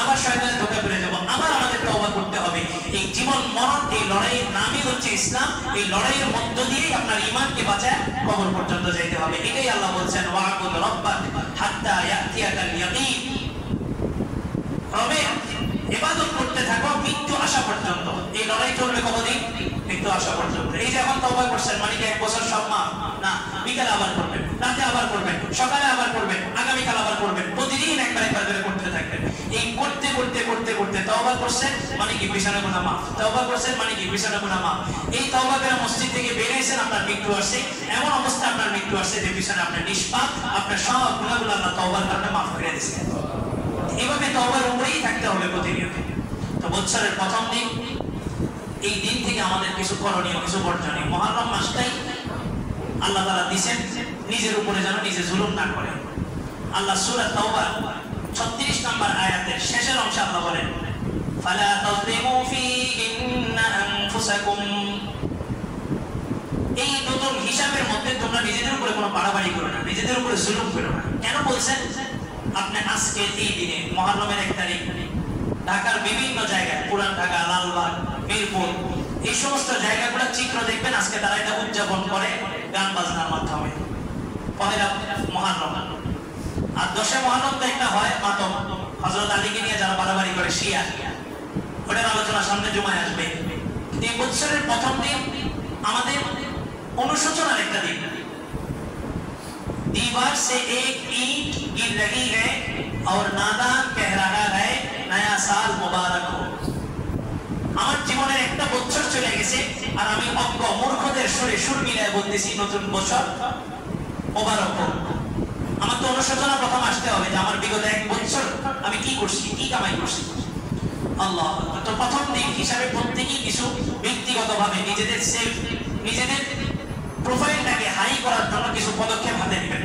আবার শয়তানের ধোঁকায় পড়ে যাব, আবার আমাদের তওবা করতে হবে। এই জীবন মরণ এই লড়াইয়ের নামই হচ্ছে ইসলাম। এই লড়াইয়ের মধ্য দিয়েই আপনার ঈমানকে বাঁচায় কবর পর্যন্ত যাইতে হবে। এটাই আল্লাহ বলছেন ওয়া'বুদ রাব্বাক হাত্তা ইয়াতিয়াকাল ইয়াকিন। রবের ইবাদত করতে থাকো মৃত্যু আসা পর্যন্ত। এই লড়াই চলবে কতদিন? মৃত্যু আসা পর্যন্ত। এই যে এখন তওবা করছেন মানে কি 1 বছর সব মাফ না, বিকালে আবার করবেন, রাতে আবার করবেন, সকালে আবার করবেন, আগামীকাল আবার করবেন, প্রতিদিন একবার একবার করে করতে থাকবেন। এই করতে করতে করতে করতে তওবা করছেন মানে কি পিছনে গুনাহ মাফ, তওবা করছেন মানে কি পিছনে গুনাহ মাফ। এই তওবা করে মসজিদ থেকে বের হয়েছেন, আপনার মৃত্যু আসছে, এমন অবস্থা আপনার মৃত্যু আসছে যে পিছনে আপনার নিষ্পাপ, আপনার সব গুনাহগুলো আল্লাহ তওবার কারণে মাফ করে দিয়েছেন। এভাবে তওবার উপরেই থাকতে হবে প্রতিনিয়ত। তো বছরের প্রথম দিন, এই দিন থেকে আমাদের কিছু করণীয়, কিছু বর্জনীয়। মুহররম মাসটাই আল্লাহ তাআলা দিয়েছেন নিজের উপরে যেন নিজে জুলুম না করে। আল্লাহ সূরা তাওবা 36 নম্বর আয়াতের শেষের অংশে আল্লাহ বলেন ফালা তাযলিমু ফীহিন্না আনফুসাকুম। এই নতুন হিসাবের মধ্যে তোমরা নিজেদের উপরে কোনো বাড়াবাড়ি করো না, নিজেদের উপরে জুলুম করো না। কেন বলছেন? আপনি আজকে এই দিনে মুহররমের 1 তারিখ ঢাকার বিভিন্ন জায়গায়, পুরান ঢাকা, লালবাগ, মিরপুর, এই সমস্ত জায়গাগুলো চিত্র দেখবেন আজকে তারা এটা উদযাপন করে গান বাজনার মাধ্যমে। পহেলা মুহররম আর 10 মুহররম তো একটা হয় মাতম, হযরত আলীকে নিয়ে যারা বাড়াবাড়ি করে শিয়া, ওটার আলোচনা সামনে জুমায় আসবে। এই বছরের প্রথম দিন আমাদের অনুশোচনার একটা দিন। दीवार से एक ईंट गिर रही है और नादान कह रहा है नया साल मुबारक हो। আমার জীবনের একটা বছর চলে গেছে আর আমি অজ্ঞ মূর্খদের সুরে সুর মিলায় বলতেছি নতুন বছর মুবারক হোক। আমার তো অনুশোচনা প্রথম আসতে হবে যে আমার বিগত 1 বছর আমি কি করছি, কি কামাই করছি। আল্লাহ, তো প্রথম দিন হিসাবে প্রত্যেকেই কিছু ব্যক্তিগতভাবে নিজেদের সেলফ, নিজেদের প্রোফাইলটাকে হাই করার জন্য কিছু পদক্ষেপ হাতে নেবেন।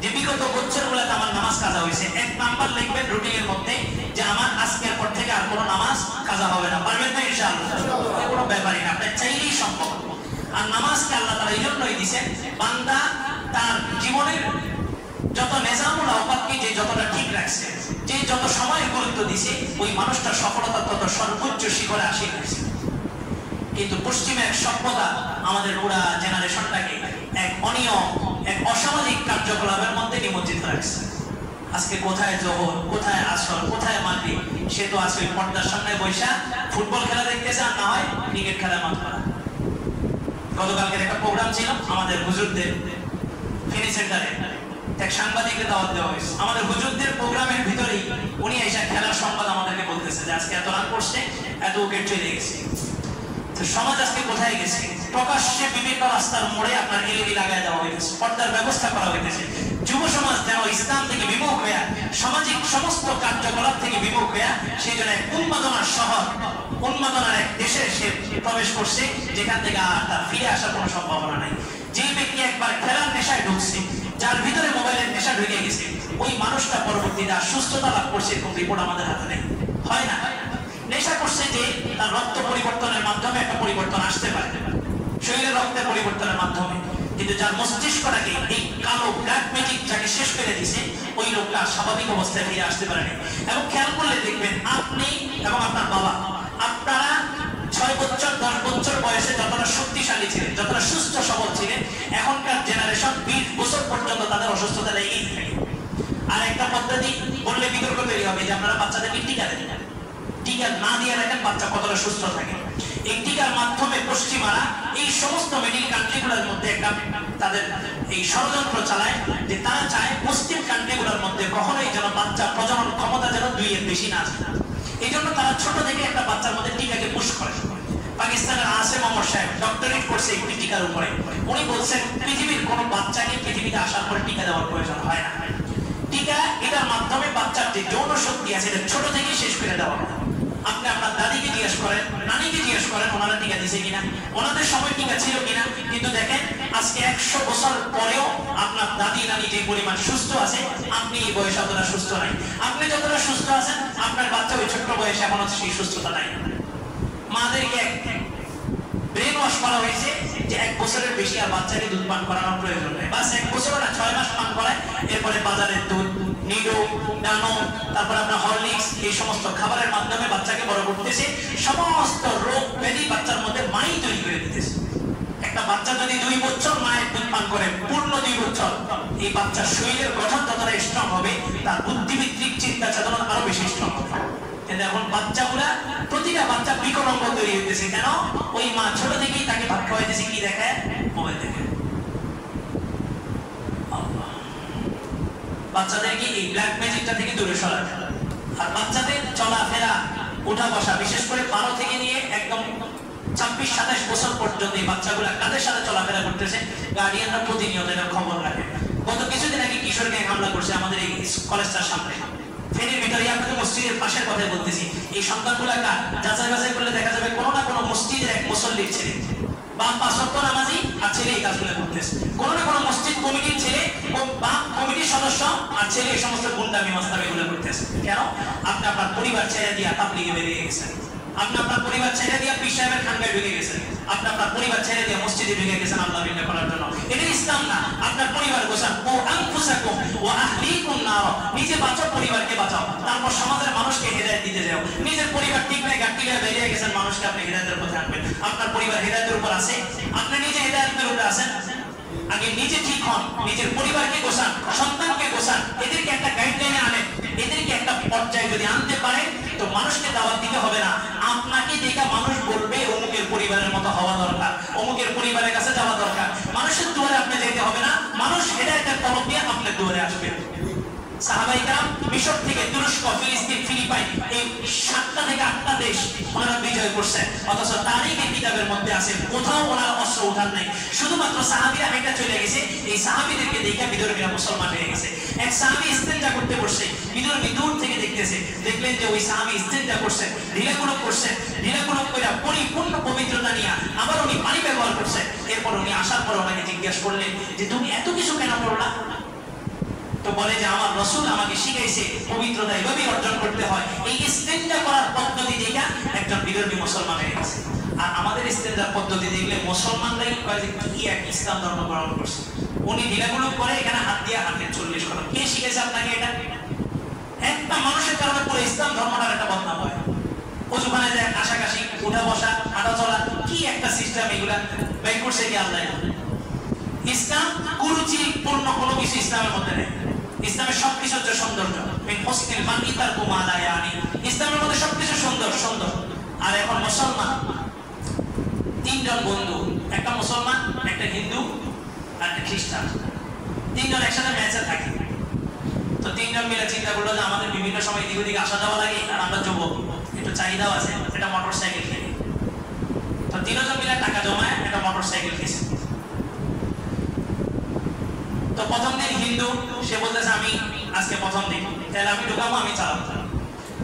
যে বিগত বছরগুলোতে আমার নামাজ কাজা হয়েছে, 1 নাম্বার লিখবেন রুটিনের মধ্যে যে আমার আজকের পর থেকে আর কোনো নামাজ কাজা হবে না। পারবেন না ইনশাআল্লাহ? কোনো ব্যাপারই না, আপনি চাইলেই সম্ভব। আর নামাজকে আল্লাহ তাআলা এই জন্যই দিয়েছেন, বান্দা তার জীবনের যত নিজামুল আওকাতকে যে যতটা ঠিক রাখছে, যে যত সময় গুরুত্ব দিছে, ওই মানুষটার সফলতা তত সর্বোচ্চ শিখরে আসে গেছে। কিন্তু পশ্চিমে এক সভ্যতা আমাদের পুরা জেনারেশনটাকে এক অনিয়ম, এক অসামাজিক কার্যকলাপের মধ্যে নিমজ্জিত রাখছে। আজকে কোথায় জোহর, কোথায় আসর, কোথায় মাগরিব, সে তো আসলে পর্দার সামনে বৈশা ফুটবল খেলা দেখতেছে, আর না হয় ক্রিকেট খেলা মাত্র। গতকালকের একটা প্রোগ্রাম ছিল আমাদের হুজুরদের ফিনি সেন্টারে, এক সাংবাদিককে দাওয়াত দেওয়া হয়েছে। আমাদের হুজুরদের প্রোগ্রামের ভিতরেই উনি এসে খেলার সংবাদ আমাদেরকে বলতেছে যে আজকে এত রান করছে, এত উইকেট চলে গেছে। সমাজ আজকে কোথায় গেছে? প্রকাশ্যে বিভিন্ন রাস্তার মোড়ে আপনার এলইডি লাগায় দেওয়া হয়েছে, পর্দার ব্যবস্থা করা হয়েছে। যুব সমাজ যেন ইসলাম থেকে বিমুখ হইয়া, সামাজিক সমস্ত কার্যকলাপ থেকে বিমুখ হইয়া, সেই জন্য এক উন্মাদনার শহর, উন্মাদনার এক দেশে সে প্রবেশ করছে, যেখান থেকে আর তার ফিরে আসার কোনো সম্ভাবনা নাই। যে ব্যক্তি একবার খেলার নেশায় ঢুকছে, যার ভিতরে মোবাইলের নেশা ঢুকে গেছে, ওই মানুষটা পরবর্তীতে সুস্থতা লাভ করছে, এরকম রিপোর্ট আমাদের হাতে নেই। হয় না। নেশা করছে যে তার রক্ত পরিবর্তনের মাধ্যমে একটা পরিবর্তন আসতে পারে, শরীরের রক্তের পরিবর্তনের মাধ্যমে, কিন্তু যার মস্তিষ্কটাকে এই কালো ব্ল্যাক ম্যাজিক যাকে শেষ করে দিছে, ওই লোকটা স্বাভাবিক অবস্থায় ফিরে আসতে পারেনি। এবং খেয়াল করলে দেখবেন আপনি এবং আপনার বাবা, আপনারা 6 বছর 10 বছর বয়সে যতটা শক্তিশালী ছিলেন, যতটা সুস্থ সবল ছিলেন, এখনকার জেনারেশন 20 বছর পর্যন্ত তাদের অসুস্থতা লেগেই থাকে। আর একটা পদ্ধতি বললে বিতর্ক তৈরি হবে যে আপনারা বাচ্চাদেরকে টিকা দেন, টিকা না দিয়ে দেখেন বাচ্চা কতটা সুস্থ থাকে। এই টিকার মাধ্যমে পশ্চিমারা এই সমস্ত মিডল কান্ট্রিগুলোর মধ্যে একটা তাদের এই ষড়যন্ত্র চালায় যে তারা চায় মুসলিম কান্ট্রিগুলোর মধ্যে কখনোই যেন বাচ্চা প্রজনন ক্ষমতা যেন 2 এর বেশি না যায়। এই জন্য তারা ছোট থেকে একটা বাচ্চার মধ্যে টিকাকে পুশ করে। পাকিস্তানের আসিম ওমর সাহেব ডক্টরেট করছে একটি টিকার উপরে। উনি বলছেন পৃথিবীর কোনো বাচ্চাকে পৃথিবীতে আসার পরে টিকা দেওয়ার প্রয়োজন হয় না। টিকা এটার মাধ্যমে বাচ্চার যে যৌন শক্তি আছে এটা ছোট থেকেই শেষ করে দেওয়া হয়। আপনি আপনার দাদিকে জিজ্ঞেস করেন, নানিকে জিজ্ঞেস করেন ওনারা টিকা দিছে কিনা, ওনাদের সময় টিকা ছিল কিনা। কিন্তু দেখেন আজকে 100 বছর পরেও আপনার দাদি নানি যে পরিমাণ সুস্থ আছে, আপনি এই বয়সে অতটা সুস্থ নাই। আপনি যতটা সুস্থ আছেন আপনার বাচ্চা ওই ছোট্ট বয়সে এখনো সেই সুস্থতা নাই। মাদেরকে ব্রেন ওয়াশ করা হয়েছে যে 1 বছরের বেশি আর বাচ্চাকে দুধ পান করানোর প্রয়োজন নেই, বাস 1 বছর না 6 মাস পান করায়। এরপরে বাজারের দুধ, নিডো, ডানো, তারপর আপনার হরলিক্স, এই সমস্ত খাবারের মাধ্যমে বাচ্চাকে বড় করতেছে। সমস্ত রোগ ব্যাধি বাচ্চার মধ্যে মাই তৈরি করে দিতেছে। একটা বাচ্চা যদি 2 বছর মায়ের দুধ পান করে, পূর্ণ 2 বছর, এই বাচ্চার শরীরের গঠন যতটা স্ট্রং হবে, তার বুদ্ধিভিত্তিক চিন্তা চেতনা আরো বেশি স্ট্রং হবে। কিন্তু এখন বাচ্চাগুলা, প্রতিটা বাচ্চা বিকলাঙ্গ তৈরি হইতেছে। কেন? ওই মা ছোট থেকেই তাকে ভাত খাওয়াইতেছে কি দেখায়? মোবাইল দেখে। বাচ্চাদেরকে এই ব্ল্যাক ম্যাজিকটা থেকে দূরে সরাতে, আর বাচ্চাদের চলাফেরা, উঠা বসা, বিশেষ করে 12 থেকে নিয়ে একদম 26-27 বছর পর্যন্ত এই বাচ্চাগুলা কাদের সাথে চলাফেরা করতেছে, গার্ডিয়ানরা প্রতিনিয়ত এটা খবর রাখে। গত কিছুদিন আগে কিশোর গ্যাং হামলা করছে আমাদের এই কলেজটার সামনে, ফেনীর ভিতরে। আপনাদের মসজিদের পাশের কথাই বলতেছি। এই সন্তানগুলা যাচাই বাছাই করলে দেখা যাবে কোনো না কোনো মসজিদের এক মুসল্লির ছেলে, বা 5 ওয়াক্ত নামাজি আর ছেলে এই কাজগুলো করতেছে। কোনো না কোনো মসজিদ কমিটির ছেলে বা কমিটির সদস্য আর ছেলে এই সমস্ত গুন্ডামি মাস্তামি এগুলো করতেছে। কেন? আপনি আপনার পরিবার ছেড়ে দিয়ে তাবলীগে বেরিয়ে গেছেন, আপনি আপনার পরিবার ছেড়ে দিয়ে পীর সাহেবের খানকায় ঢুকে গেছেন, আপনি আপনার পরিবার ছেড়ে দিয়ে মসজিদে ঢুকে গেছেন আল্লাহ বিল্লাহ করার জন্য। এটা ইসলাম না। আপনার পরিবার গোছান, ও আনফুসাকুম ওয়া আহলিকুম নার, নিজে বাঁচাও, পরিবারকে বাঁচাও, তারপর সমাজের মানুষকে হেদায়েত দিতে যাও। নিজের পরিবার ঠিক নাই, গাট্টি গায়ে বেরিয়ে গেছেন, মানুষকে আপনি হেদায়েতের পথে আনবেন। আপনার পরিবার হেদায়েতের উপর আছে, আপনি নিজে হেদায়েতের উপর আছেন। আগে নিজে ঠিক হন, নিজের পরিবারকে গোছান, সন্তানকে গোছান, এদেরকে একটা গাইডলাইনে আনেন। এদেরকে একটা পর্যায়ে যদি আনতে পারেন তো মানুষকে দাওয়াত দিতে হবে না। আপনাকে দেখা মানুষ বলবে অমুকের পরিবারের মতো হওয়া দরকার, অমুকের পরিবারের কাছে যাওয়া দরকার। মানুষের দুয়ারে আপনি যেতে হবে না, মানুষ হেদায়েতের তলব দিয়ে আপনার দুয়ারে আসবে। সাহাবায়ে কেরাম মিশর থেকে তুরস্ক, ফিলিস্তিন, ফিলিপাইন, এই 7টা থেকে 8টা দেশ ওনারা বিজয় করছেন। অথচ তারিখের কিতাবের মধ্যে আছে কোথাও ওনারা অস্ত্র উঠান নাই। শুধুমাত্র সাহাবীরা হেঁটে চলে গেছে, এই সাহাবীদেরকে দেখে বিধর্মীরা মুসলমান হয়ে গেছে। এক সাহাবী ইস্তেঞ্জা করতে বসছে, বিধর্মী দূর থেকে দেখতেছে, দেখলেন যে ওই সাহাবী ইস্তেঞ্জা করছেন, ঢিলাকুলক করছেন, ঢিলাকুলক করে পরিপূর্ণ পবিত্রতা নিয়ে আবার উনি পানি ব্যবহার করছেন। এরপর উনি আসার পর ওনাকে জিজ্ঞাসা করলেন যে তুমি এত কিছু কেন করলা? তো বলে যে আমার রাসূল আমাকে শিখাইছে পবিত্রতা এইভাবেই অর্জন করতে হয়। এই ইস্তেঞ্জা করার পদ্ধতি দেখে একজন বিধর্মী মুসলমান হয়ে গেছে। আর আমাদের ইস্তেঞ্জার পদ্ধতি দেখলে মুসলমানরাই কয় যে কি এক ইসলাম ধর্ম গ্রহণ করছে। উনি ঢিলাগুলো করে এখানে হাত দিয়ে হাতে 40 করা। কে শিখেছে আপনাকে এটা? একটা মানুষের কারণে পুরো ইসলাম ধর্মটার একটা বদনাম হয়। ওখানে যায় কাশাকাশি, উঠা বসা, হাঁটা চলা, কি একটা সিস্টেম, এগুলা বের করছে কি আল্লাহ। ইসলাম কুরুচি পূর্ণ কোনো কিছু ইসলামের মধ্যে নেই। ইসলামের সবকিছু হচ্ছে সৌন্দর্য। ইসলামের মধ্যে সবকিছু সুন্দর সুন্দর। আর এখন মুসলমান 3 জন বন্ধু, একটা মুসলমান, একটা হিন্দু আর একটা খ্রিস্টান, 3 জন একসাথে ম্যাচে থাকে। তো 3 জন মিলে চিন্তা করলো যে আমাদের বিভিন্ন সময় দিকে দিকে আসা যাওয়া লাগে, আর আমরা যুবক, একটু চাহিদাও আছে, একটা মোটর সাইকেল কিনে। তো 3 জন মিলে টাকা জমায় একটা মোটর সাইকেল কিনেছে। তো প্রথম দিন হিন্দু, সে বলতেছে আমি আজকে প্রথম দিন, তাহলে আমি ঢুকাবো, আমি চালাবো।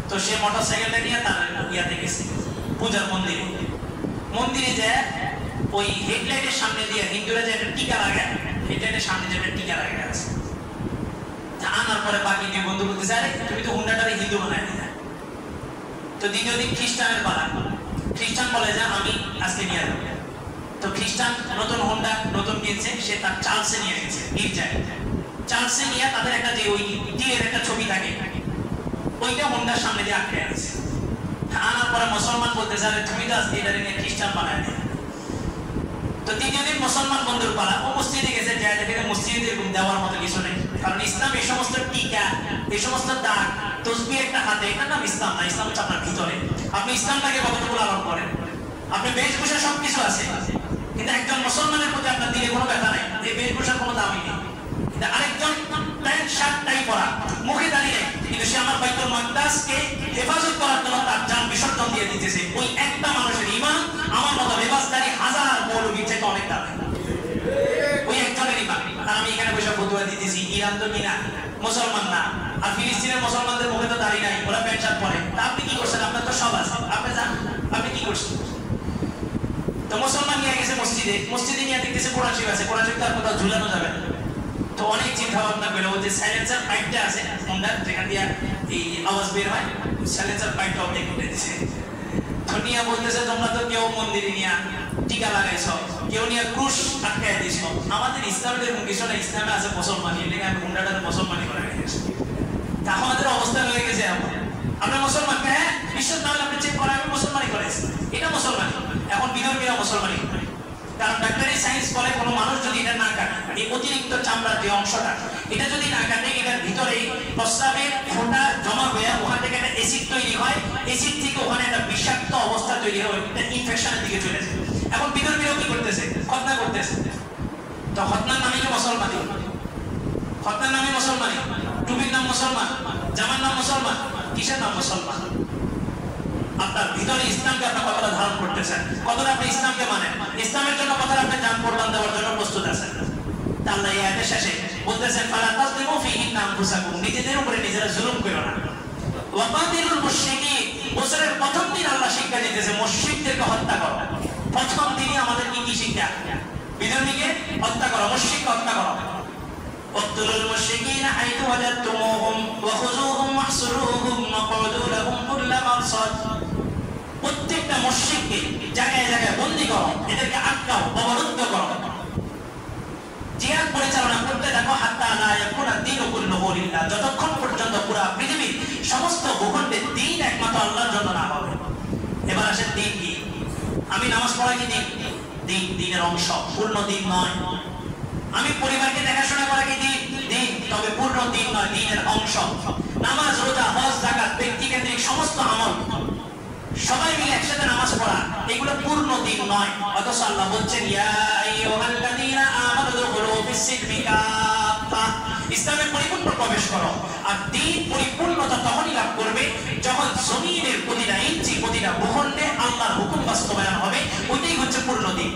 তো সে মোটর সাইকেলটা নিয়ে তার ইয়াতে গেছে, পূজার মন্দিরে। মন্দিরে যায় ওই হেডলাইটের সামনে দিয়ে হিন্দুরা যে একটা টিকা লাগে, হেডলাইটের সামনে যে একটা টিকা লাগে আছে। আনার পরে বাকি 2 বন্ধু বলতেছে আরে তুমি তো হুন্ডাটারে হিন্দু বানায় দিলে। তো দ্বিতীয় দিন খ্রিস্টানের পালা। খ্রিস্টান বলে যে আমি আজকে নিয়ে যাবো। তো খ্রিস্টান নতুন হোন্ডা নতুন কিনছে, সে তার চার্লসে নিয়ে গেছে গির্জায়। চার্লসে নিয়ে তাদের একটা যে ওই তীরের একটা ছবি থাকে, ওইটা হোন্ডার সামনে দিয়ে আটকে আছে। আনার পরে মুসলমান বলতেছে আরে তুমি তো আজকে এটা নিয়ে খ্রিস্টান বানায় নেই। তো দ্বিতীয় দিন মুসলমান বন্ধুর পালা, ও মসজিদে গেছে, যায় দেখে মসজিদে এরকম দেওয়ার মতো কিছু নেই। কারণ ইসলাম এই সমস্ত টিকা, এই সমস্ত দাগ, তসবিহ একটা হাতে, এটা নাম ইসলাম না। ইসলাম হচ্ছে আপনার ভিতরে। আপনি ইসলামটাকে কতটুকু লালন করেন। আপনি বেশভূষা সবকিছু আছে, কিন্তু একজন মুসলমানের প্রতি আপনার দিলে কোনো ব্যথা নাই, এই বেশভূষার কোনো দামই নেই। কিন্তু আরেকজন প্যান্ট শার্ট টাই পরা, মুখে দাঁড়িয়ে, কিন্তু সে আমার বাইতুল মাকদাসকে হেফাজত করার জন্য তার জান বিসর্জন দিয়ে দিতেছে। ওই একটা মানুষের ঈমান আমার মতো লেবাসদারি হাজার মৌলবীর চাইতে অনেক দামি। ওই একজনের ঈমান। আর আমি এখানে বসে ফতোয়া দিতেছি, ইরান তো কিনা মুসলমান না, আর ফিলিস্তিনের মুসলমানদের মুখে তো দাড়ি নাই, ওরা প্যান্ট শার্ট পরে। তা আপনি কি করছেন? আপনার তো সব আছে, আপনি যান, আপনি কি করছেন? তো মুসলমান নিয়ে গেছে মসজিদে, মসজিদে নিয়ে দেখতেছে কোরআন শরীফ আছে, কোরআন শরীফ তার কোথাও ঝুলানো যাবে না। তো অনেক চিন্তা ভাবনা করে ও যে সাইলেন্সার পাইপটা আছে হোন্ডার, যেখান দিয়ে এই আওয়াজ বের হয়, সাইলেন্সার পাইপটা অনেক উঠে দিছে। তো নিয়ে বলতেছে তোমরা তো কেউ মন্দিরে নিয়ে টিকা লাগাইছ, কেউ নিয়ে ক্রুশ আটকাই দিছ, আমাদের ইসলামের এরকম কিছু না। ইসলামে আছে মুসলমানি, এর লেগে আমি হোন্ডাটাকে মুসলমানি করে রেখেছি। তা আমাদের অবস্থা হয়ে গেছে এমন, আমরা মুসলমান, হ্যাঁ বিশ্বাস না হলে আপনি চেক করে, আমি মুসলমানি করেছি, এটা মুসলমানি। এখন বিধর্মীরা মুসলমানি, কারণ ডাক্তারি সায়েন্স বলে কোনো মানুষ যদি এটা না কাটে, এই অতিরিক্ত চামড়ার যে অংশটা, এটা যদি না কাটে, এটার ভিতরে প্রস্রাবের ফোঁটা জমা হয়ে ওখান থেকে একটা অ্যাসিড তৈরি হয়, অ্যাসিড থেকে ওখানে একটা বিষাক্ত অবস্থা তৈরি হয়, এটা ইনফেকশনের দিকে চলে যায়। এখন বিধর্মীরাও কি করতেছে? খতনা করতেছে। তো খতনার নামে কি মুসলমানি? খতনার নামে মুসলমানি, টুপির নাম মুসলমান, জামার নাম মুসলমান, কিসের নাম মুসলমান? আপনার ভিতরে ইসলামকে আপনার কতটা ধারণ করতেছেন, কতটা আপনি ইসলামকে মানেন, ইসলামের জন্য কতটা আপনি জান কোরবান দেওয়ার জন্য প্রস্তুত আছেন। তা আল্লাহ এই আয়াতের শেষে বলতেছেন ফালা তাযলিমু ফীহিন্না আনফুসাকুম, নিজেদের উপরে নিজেরা জুলুম করো না। ওয়া কাতিলুল মুশরিকিন, বছরের প্রথম দিন আল্লাহ শিক্ষা দিতেছে মুশরিকদেরকে হত্যা করো। প্রথম দিনই আমাদের কি শিক্ষা? বিধর্মীকে হত্যা করো, মুশরিককে হত্যা করো। اقتلوا المشركين حيث وجدتموهم وخذوهم واحصروهم وقعدوا لهم كل مرصد। প্রত্যেকটা মুশরিককে জায়গায় জায়গায় বন্দী করো, এদেরকে আটকাও, অবরুদ্ধ করো, জিহাদ পরিচালনা করতে থাকো হাত্তা লা ইয়াকুনা দীনু কুল্লুহু লিল্লাহ, যতক্ষণ পর্যন্ত পুরো পৃথিবীর সমস্ত ভূখণ্ডে দ্বীন একমাত্র আল্লাহর জন্য না হবে। এবার আসেন দ্বীন কি? আমি নামাজ পড়াই কি দ্বীন? দ্বীনের অংশ, পূর্ণ দ্বীন নয়। আমি পরিবারকে দেখাশোনা করা কি দ্বীন? তবে পূর্ণ দ্বীন নয়, দ্বীনের অংশ। নামাজ, রোজা, হজ, যাকাত, ব্যক্তিকেন্দ্রিক সমস্ত আমল, সবাই মিলে একসাথে নামাজ পড়া, এগুলো পূর্ণ দ্বীন নয়। অথচ আল্লাহ বলছেন ইয়া আইয়ুহাল্লাযীনা আমানু দুখুলু ফিস-সিলমি কাফা, ইসলামে পরিপূর্ণ প্রবেশ করো। আর দ্বীন পরিপূর্ণতা তখনই লাভ করবে যখন জমিনের প্রতিটা ইঞ্চি, প্রতিটা ভূখণ্ডে আল্লাহর হুকুম বাস্তবায়ন হবে, ওইটাই হচ্ছে পূর্ণ দ্বীন।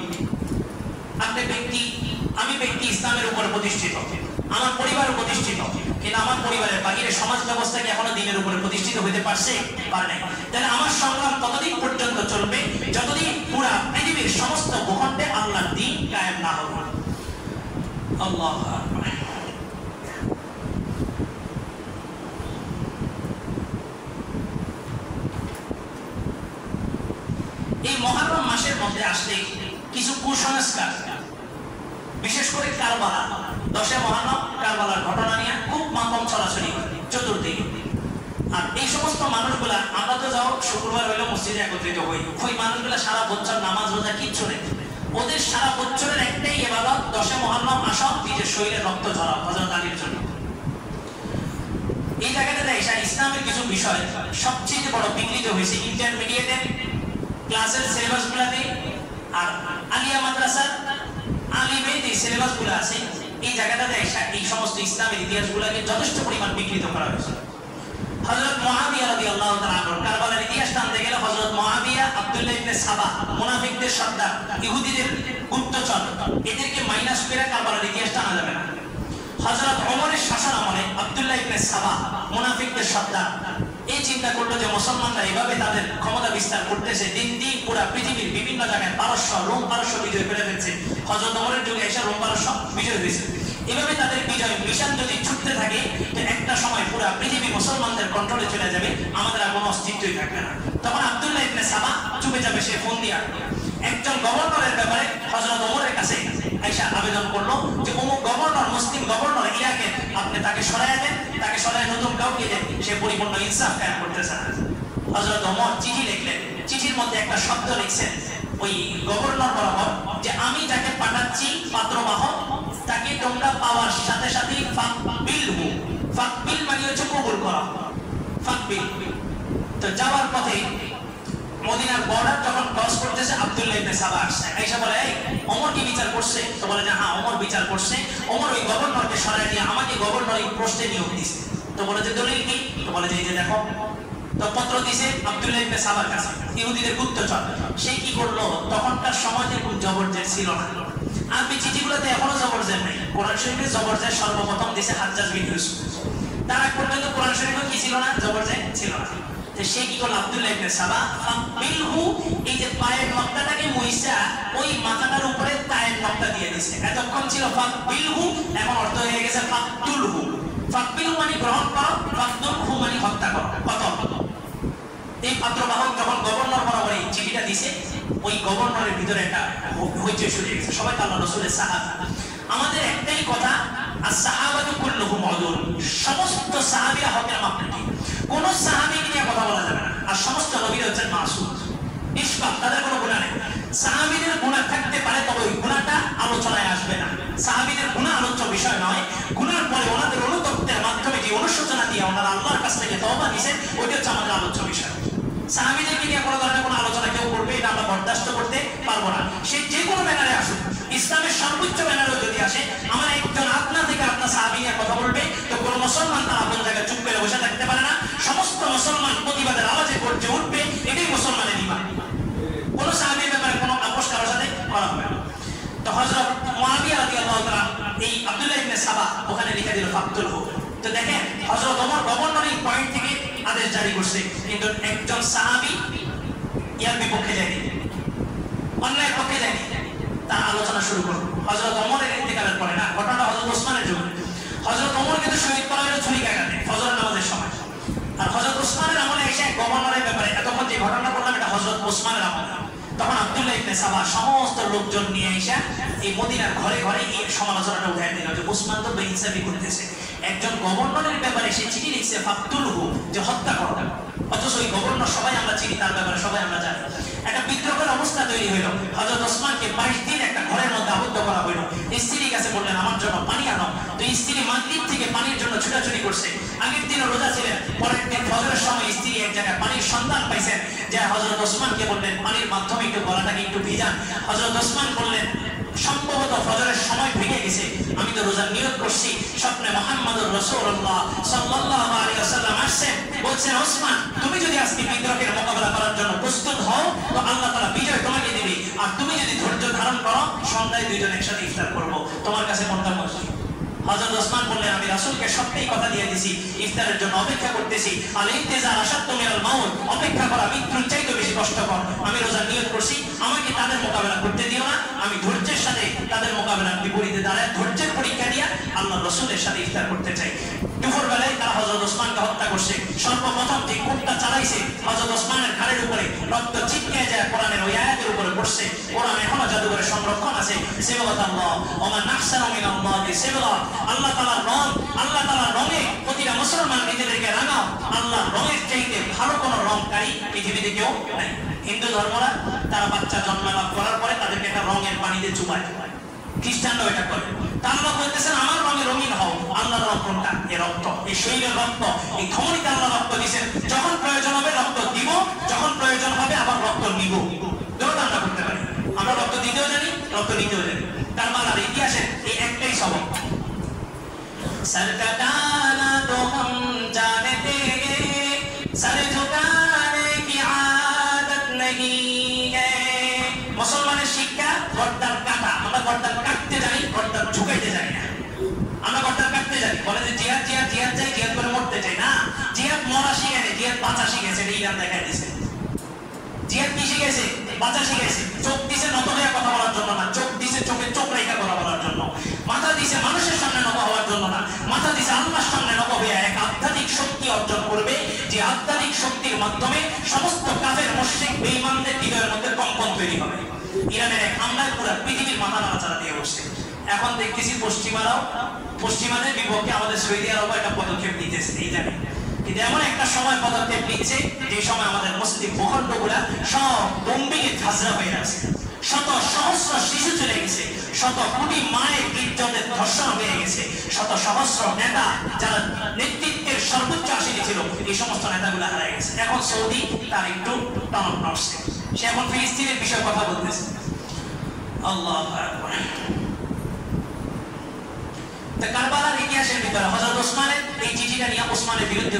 আপনি ব্যক্তি, আমি ব্যক্তি ইসলামের উপর প্রতিষ্ঠিত, আমার পরিবার প্রতিষ্ঠিত, কিন্তু আমার পরিবারের বাহিরে সমাজ ব্যবস্থা কি এখনো দ্বীনের উপরে প্রতিষ্ঠিত হতে পারছে? পারে নাই। তাহলে আমার সংগ্রাম ততদিন পর্যন্ত চলবে যতদিন পুরা পৃথিবীর সমস্ত ভূখণ্ডে আল্লাহর দ্বীন কায়েম না হবে। আল্লাহু আকবার। এই মুহররম মাসের মধ্যে আসলে কিছু কুসংস্কার, বিশেষ করে কারবালা, 10 মুহররম কারবালার ঘটনা নিয়ে খুব মাতম ছড়াছড়ি চতুর্দিকে। আর এই সমস্ত মানুষগুলা, আমরা তো যাও শুক্রবার হইলে মসজিদে একত্রিত হই, ওই মানুষগুলা সারা বছর নামাজ রোজা কিচ্ছু নেই, ওদের সারা বছরের একটাই ইবাদত 10 মুহররম আসা নিজের শরীরে রক্ত ঝরা হযরত আলীর জন্য। এই জায়গাতে দেখা ইসলামের কিছু বিষয় সবচেয়ে বড় বিকৃত হয়েছে ইন্টারমিডিয়েটের ক্লাসের সিলেবাসগুলোতে, আর আলিয়া মাদ্রাসার আলিমে যে সিলেবাসগুলো আছে, এই জায়গাটাতে এই সমস্ত ইসলামের ইতিহাসগুলোকে যথেষ্ট পরিমাণ বিকৃত করা হয়েছে। হযরত মুআবিয়া রাদিয়াল্লাহু তাআলা আনহু, কারবালার ইতিহাস জানতে গেলে হযরত মুআবিয়া আব্দুল্লাহ ইবনে সাবা, মুনাফিকদের সর্দার, ইহুদিদের গুপ্তচর, এদেরকে মাইনাস করে কারবালার ইতিহাস জানা যাবে না। হযরত ওমরের শাসন আমলে আব্দুল্লাহ ইবনে সাবা, মুনাফিকদের সর্দার, এই চিন্তা করলো যে মুসলমানরা এভাবে তাদের ক্ষমতা বিস্তার করতেছে, দিন দিন পুরা পৃথিবীর বিভিন্ন জায়গায় পারস্য, রোম পারস্য বিজয় করে ফেলছে। হযরত ওমরের যুগে এসে রোম পারস্য বিজয় হয়েছে। এভাবে তাদের বিজয় মিশন যদি ছুটতে থাকে তো একটা সময় পুরো পৃথিবী মুসলমানদের কন্ট্রোলে চলে যাবে, আমাদের আর কোনো অস্তিত্বই থাকবে না। তখন আব্দুল্লাহ ইবনে সাবা চুপে যাবে, সে ফোন দিয়ে একজন গভর্নরের ব্যাপারে হযরত ওমরের কাছে আয়েশা আবেদন করলো যে অমুক গভর্নর, মুসলিম গভর্নর ইরাকে, আপনি তাকে সরাইয়া দেন, তাকে সরাই নতুন কাউকে দেন, সে পরিপূর্ণ ইনসাফ কায়েম করতেছে না। হযরত ওমর চিঠি লিখলেন, চিঠির মধ্যে একটা শব্দ লিখছেন ওই গভর্নর বরাবর যে আমি যাকে পাঠাচ্ছি পাত্রবাহক, তাকে তোমরা পাওয়ার সাথে সাথে ফাকবিলহু, ফাকবিল মানে হচ্ছে কবুল করা, ফাকবিল। তো যাওয়ার পথে মদিনার বর্ডার যখন ক্রস করতেছে আব্দুল্লাহ ইবনে সাবা আসছে, আয়েশা বলে এই ওমর কি বিচার করছে? তো বলে যে হ্যাঁ ওমর বিচার করছে, ওমর ওই গভর্নরকে সরাই দিয়ে আমাকে গভর্নর পোস্টে নিয়োগ দিয়েছে। তো বলে যে দলিল কি? তো বলে যে এই যে দেখো। তো পত্র দিছে আব্দুল্লাহ ইবনে সাবার কাছে, ইহুদিদের গুপ্তচর। সে কি করলো, তখনকার সমাজে খুব জবরজের ছিল না, আরবি চিঠিগুলোতে এখনো জবরজের নেই। কোরআন শরীফে জবরজের সর্বপ্রথম দিছে হাজ্জাজ বিন ইউসুফ, তার আগ পর্যন্ত কোরআন শরীফে কি ছিল না, জবরজের ছিল না। সে কি করলো, আব্দুল্লাহ ইবনে সাবা ফাকবিলহু, এই যে পায়ের নকটাটাকে মুইসা ওই মাথাটার উপরে তায়ের নকটা দিয়ে দিয়েছে। এতক্ষণ ছিল ফাকবিলহু, এখন অর্থ হয়ে গেছে ফাকতুলহু। ফাকবিলহু মানে গ্রহণ করো, ফাকতুলহু মানে হত্যা করো, কত। এই পাত্রবাহক যখন গভর্নর বরাবর এই চিঠিটা দিছে, ওই গভর্নরের ভিতরে একটা হইচই শুরু হয়ে গেছে। সবাই তো আল্লাহ রাসূলের সাহাবা। আমাদের একটাই কথা, as-সাহাবাতু কুল্লুহুম উদুল, সমস্ত সাহাবীরা হকের মাপকাঠি, কোন সাহাবীকে নিয়ে কথা বলা যাবে না। আর সমস্ত নবীরা হচ্ছেন মাসুম, নিষ্পাপ, তাদের কোনো গুনাহ নেই। সাহাবীদের গুনাহ থাকতে পারে, তবে ওই গুনাহটা আলোচনায় আসবে না। সাহাবীদের গুনাহ আলোচ্য বিষয় নয়, গুনার পরে ওনাদের অনুতপ্তের মাধ্যমে যে অনুশোচনা দিয়ে ওনারা আল্লাহর কাছ থেকে তওবা নিছেন, ওইটা হচ্ছে আমাদের আলোচ্য বিষয়। সাহাবীদেরকে নিয়ে কোনো ধরনের কোনো আলোচনা কেউ করবে, এটা আমরা বরদাস্ত করতে পারবো না। সে যে কোনো ব্যানারে আসুক, ইসলামের সর্বোচ্চ ব্যানারেও যদি আসে, আমার একজন আপনা থেকে আপনার সাহাবী নিয়ে কথা বলবে, তো কোনো মুসলমান তার আপন জায়গায় চুপ করে বসে থাকতে পারে না। সমস্ত মুসলমান প্রতিবাদের আওয়াজে গর্জে উঠবে, এটাই মুসলমানের ঈমান। কোনো সাহাবীর ব্যাপারে কোনো আপোষ কারোর সাথে করা হবে না। তো হযরত মুআবিয়া রাদিয়াল্লাহু তাআলা এই আব্দুল্লাহ ইবনে সাবা ওখানে লিখে দিল ফাকতুলহু। তো দেখেন হযরত ওমর গভর্নরের পয়েন্ট থেকে আদেশ জারি করছে, কিন্তু একজন সাহাবী ইয়ার বিপক্ষে যায়নি, অন্যায়ের পক্ষে যায়নি, তার আলোচনা শুরু করলো। হযরত ওমরের ইন্তেকালের পরে না, ঘটনাটা হযরত ওসমানের যুগে। হযরত ওমর কিন্তু শহীদ করা হলো ছুরিকাঘাতে ফজর নামাজের সময়। আর হযরত ওসমানের আমলে এসে গভর্নরের ব্যাপারে এতক্ষণ যে ঘটনা বললাম, এটা হযরত ওসমানের আমলে। তখন আব্দুল্লাহ ইবনে সাবা সমস্ত লোকজন নিয়ে এসে এই মদিনার ঘরে ঘরে এই সমালোচনাটা উঠাই দিল যে ওসমান তো বেইনসাফি করতেছে। একজন গভর্নরের ব্যাপারে সে চিঠি লিখছে ফাকতুলহু, যে হত্যা করো, অথচ ওই গভর্নর সবাই আমরা চিনি, তার ব্যাপারে সবাই আমরা জানি। একটা বিদ্রোহের অবস্থা তৈরি হইল। হযরত ওসমানকে 22 দিন একটা ঘরের মধ্যে আবদ্ধ করা হইল। স্ত্রীর কাছে বললেন আমার জন্য পানি আনো। তো স্ত্রী মাগরিব থেকে পানির জন্য ছুটাছুটি করছে। আগের দিন রোজা ছিলেন, পরের দিন ফজরের সময় স্ত্রী এক জায়গায় পানির সন্ধান পাইছেন, যে হযরত ওসমানকে বললেন পানির মাধ্যমে একটু গলাটাকে একটু ভিজান। হযরত ওসমান বললেন সম্ভবত ফজরের সময় ভেঙে গেছে, আমি তো রোজার নিয়ত করছি। স্বপ্নে মুহাম্মদুর রাসূলুল্লাহ সাল্লাল্লাহু আলাইহি ওয়াসাল্লাম আসছেন, বলছেন ওসমান তুমি যদি আজকে বিদ্রোহের মোকাবেলা করার জন্য প্রস্তুত হও, তো আল্লাহ তাআলা বিজয় তোমাকে দিবে। আর তুমি যদি ধৈর্য ধারণ করো, সন্ধ্যায় দুইজন একসাথে ইফতার করব, তোমার কাছে কোনটা মর্জি? হযরত ওসমান বললেন আমি রাসূলকে সত্যিই কথা দিয়ে দিয়েছি, ইফতারের জন্য অপেক্ষা করতেছি। আল ইন্তিজার আশাদ্দু মিনাল মাউত, অপেক্ষা করা মৃত্যুর চাইতে বেশি কষ্টকর। আমি রোজার নিয়ত করছি, আমাকে তাদের মোকাবেলা করতে দিও না। আমি ধৈর্যের সাথে তাদের মোকাবেলার বিপরীতে দাঁড়ায় ধৈর্যের পরীক্ষা দিয়া আল্লাহর রাসূলের সাথে ইফতার করতে চাই। দুপুর বেলায় তারা হযরত ওসমানকে হত্যা করছে। সর্বপ্রথম যে কোটটা চালাইছে হযরত ওসমানের ঘাড়ের উপরে, রক্ত ছিটকে যায় কোরআনের ওই আয়াতের উপরে পড়ছে। কোরআন এখনো জাদুঘরে সংরক্ষণ আছে। সিবগাতুল্লাহ ওয়া মান আহসানু মিনাল্লাহি সিবগা, আল্লাহ তাআলার রং, আল্লাহ তাআলার রঙে প্রতিটা মুসলমান নিজেদেরকে রাঙাও। আল্লাহর রঙের চাইতে ভালো কোনো রংকারী পৃথিবীতে কেউ নাই। হিন্দু ধর্মরা তারা বাচ্চা জন্ম লাভ করার পরে তাদেরকে একটা রঙের পানিতে চুবায়, খ্রিস্টানরাও এটা করে। তারা বলতেছেন আমার রঙে রঙিন হও। আল্লাহর রং কোনটা? এই রক্ত, এই শরীরের রক্ত, এই ধমনীতে আল্লাহ রক্ত দিয়েছেন। যখন প্রয়োজন হবে রক্ত দিব, যখন প্রয়োজন হবে আবার রক্ত নিব। দুটোটা আমরা করতে পারি। আমরা রক্ত দিতেও জানি, রক্ত নিতেও জানি। তার বাংলার ইতিহাসের এই একটাই সবক, सर कटाना तो हम जानते हैं, सर झुकाने की आदत नहीं है। মুসলমানের শিক্ষা গর্দান কাটা। আমরা গর্দান কাটতে জানি, গর্দান ঝুঁকাইতে জানি না। আমরা গর্দান কাটতে জানি, বলে যে জিহাদ জিহাদ জিহাদ চাই, জিহাদ করে মরতে চাই না। জিহাদ মরা শিখে নেই, জিহাদ বাঁচা শিখেছে। এটা ইরান দেখাই দিছে। জিহাদ কি শিখেছে? বাঁচা শিখেছে। চোখ দিছে নত হয়ে কথা বলার জন্য না, চোখ দিছে চোখে চোখ রেখা কথা বলার জন্য। মাথা দিছে মানুষের সামনে
মাথা দিছে আল্লাহর সামনে নত হয়ে এক আধ্যাত্মিক শক্তি অর্জন করবে, যে আধ্যাত্মিক শক্তির মাধ্যমে সমস্ত কাফের মুশরিক বেঈমানদের হৃদয়ের মধ্যে কম্পন তৈরি হবে। ইরানের এক হামলায় পুরো পৃথিবীর মাথা নাড়াচাড়া দিয়ে বসছে। এখন দেখতেছি পশ্চিমাদের বিপক্ষে আমাদের সৌদি আরব একটা পদক্ষেপ নিতেছে, এই জানি। কিন্তু এমন একটা সময় পদক্ষেপ নিচ্ছে যে সময় আমাদের মুসলিম ভূখণ্ডগুলা সব বম্বিকে ঝাঁঝরা হয়ে আছে, শত সহস্র শিশু চলে গেছে, শত কোটি মায়ের ইজ্জতের ধর্ষণ হয়ে গেছে, শত সহস্র নেতা যারা নেতৃত্বের সর্বোচ্চ আসীনে ছিল এই সমস্ত নেতাগুলো হারিয়ে গেছে। এখন সৌদি তার একটু টান নড়ছে, সে এখন ফিলিস্তিনের বিষয়ে কথা বলতেছে। আল্লাহু আকবার। কারবালার ইতিহাসের ভিতরে হযরত ওসমানের এই চিঠিটা নিয়ে ওসমানের বিরুদ্ধে